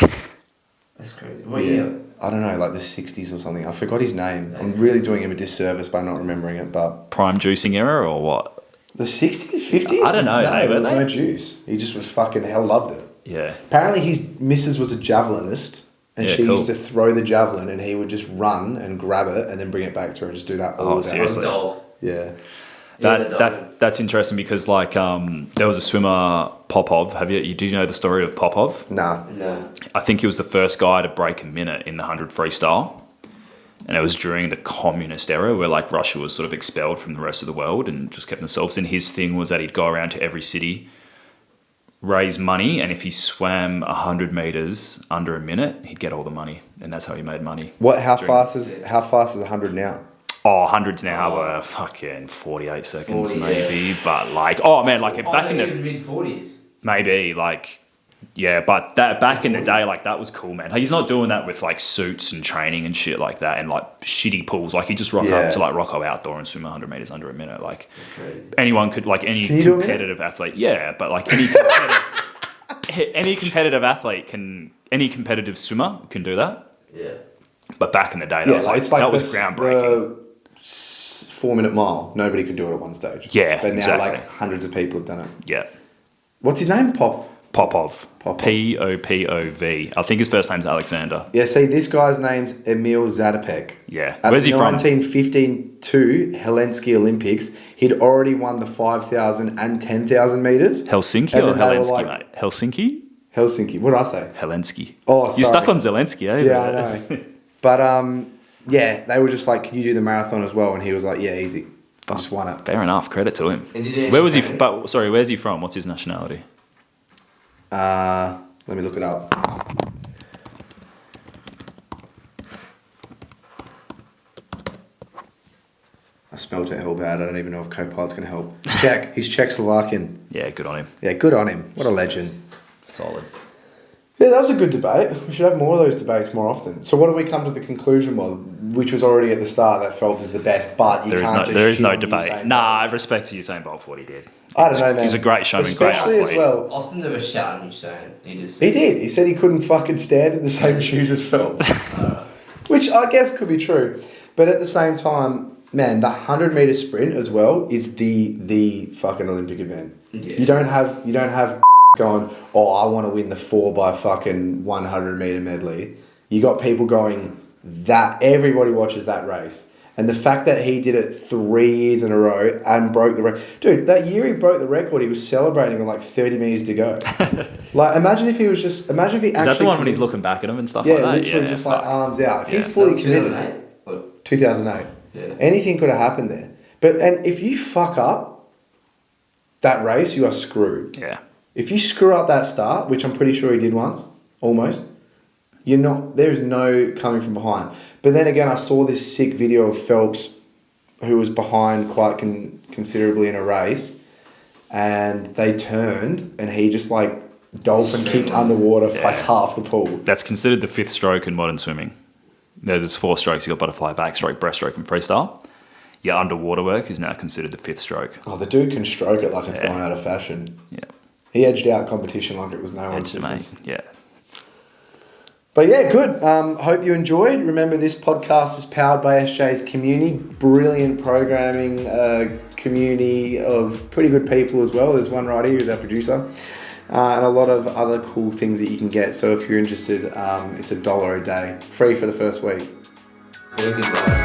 That's crazy. What year? I don't know, like the 60s or something. I forgot his name. I'm really doing him a disservice by not remembering it, but... Prime juicing era or what? The 60s, 50s? I don't know. No, there was they? no juice. He just was fucking hell loved it. Yeah. Apparently his missus was a javelinist, and Yeah, she cool. used to throw the javelin, and he would just run and grab it and then bring it back to her and just do that all day. Seriously? Dog. Yeah. That's interesting because like there was a swimmer Popov. Do you know the story of Popov? Nah. No. I think he was the first guy to break a minute in the 100 freestyle. And it was during the communist era where like Russia was sort of expelled from the rest of the world and just kept themselves. And his thing was that he'd go around to every city, raise money, and if he swam 100 meters under a minute, he'd get all the money. And that's how he made money. How fast is 100 now? Oh, hundreds now were fucking 48 seconds 40, maybe. But like, oh man, like back in the mid-40s. maybe like, yeah, but that back in the day, like that was cool, man. Like, he's not doing that with like suits and training and shit like that and like shitty pools. Like he just rock up to like Rocco Outdoor and swim 100 meters under a minute. Like anyone could, like any competitive athlete. Yeah, but like any competitive athlete any competitive swimmer can do that. Yeah. But back in the day, that was groundbreaking. 4-minute mile. Nobody could do it at one stage. Yeah, but now exactly. like hundreds of people have done it. Yeah. What's his name? Popov. Popov. Popov. Popov. I think his first name's Alexander. Yeah, see, this guy's name's Emil Zatopek. Yeah. At Where's the he from? 1952 Helsinki Olympics, he'd already won the 5,000 and 10,000 meters. Helsinki And or then they were Helsinki, like- mate? Helsinki? Helsinki. What did I say? Helsinki. Oh, sorry. You're stuck on Zelensky, eh? Yeah, I know. But yeah, they were just like, "Can you do the marathon as well?" And he was like, "Yeah, easy." I just won it. Fair enough. Credit to him. And did he Where was he? train? But sorry, where's he from? What's his nationality? Let me look it up. I smelt it hell bad. I don't even know if Copilot's going to help. Czech. He's Czechoslovakian. Yeah, good on him. Yeah, good on him. What a legend. Solid. Yeah, that was a good debate. We should have more of those debates more often. So what do we come to the conclusion was, which was already at the start, that Phelps is the best, but There is no debate. Nah, I respect to Usain Bolt for what he did. I don't know, man. He's a great showman, great Especially athlete. as well. Austin never shouted Usain. He just... He did. He said he couldn't fucking stand in the same shoes as Phelps. Which I guess could be true. But at the same time, man, the 100-meter sprint as well is the fucking Olympic event. Yeah. You don't have going, "Oh, I want to win the 4 by fucking 100-meter medley." You got people going, that everybody watches that race. And the fact that he did it 3 years in a row and broke the record. Dude, that year he broke the record, he was celebrating with like 30 meters to go. Like, imagine if he actually... Is that the one when he's looking back at him and stuff like that? Literally just like arms out. If he That fully was committed... 2008? 2008. Yeah. Anything could have happened there. And if you fuck up that race, you are screwed. Yeah. If you screw up that start, which I'm pretty sure he did once, almost, there's no coming from behind. But then again, I saw this sick video of Phelps, who was behind quite considerably in a race, and they turned, and he just like dolphin kicked underwater for like half the pool. That's considered the 5th stroke in modern swimming. There's 4 strokes. You've got butterfly, backstroke, breaststroke, and freestyle. Your underwater work is now considered the 5th stroke. Oh, the dude can stroke it like it's gone out of fashion. Yeah. He edged out competition like it was no one's Edge, business. mate. Yeah. But yeah, good. Hope you enjoyed. Remember, this podcast is powered by SJ's community. Brilliant programming community of pretty good people as well. There's one right here who's our producer. And a lot of other cool things that you can get. So if you're interested, it's $1 a day. Free for the first week. Goodbye.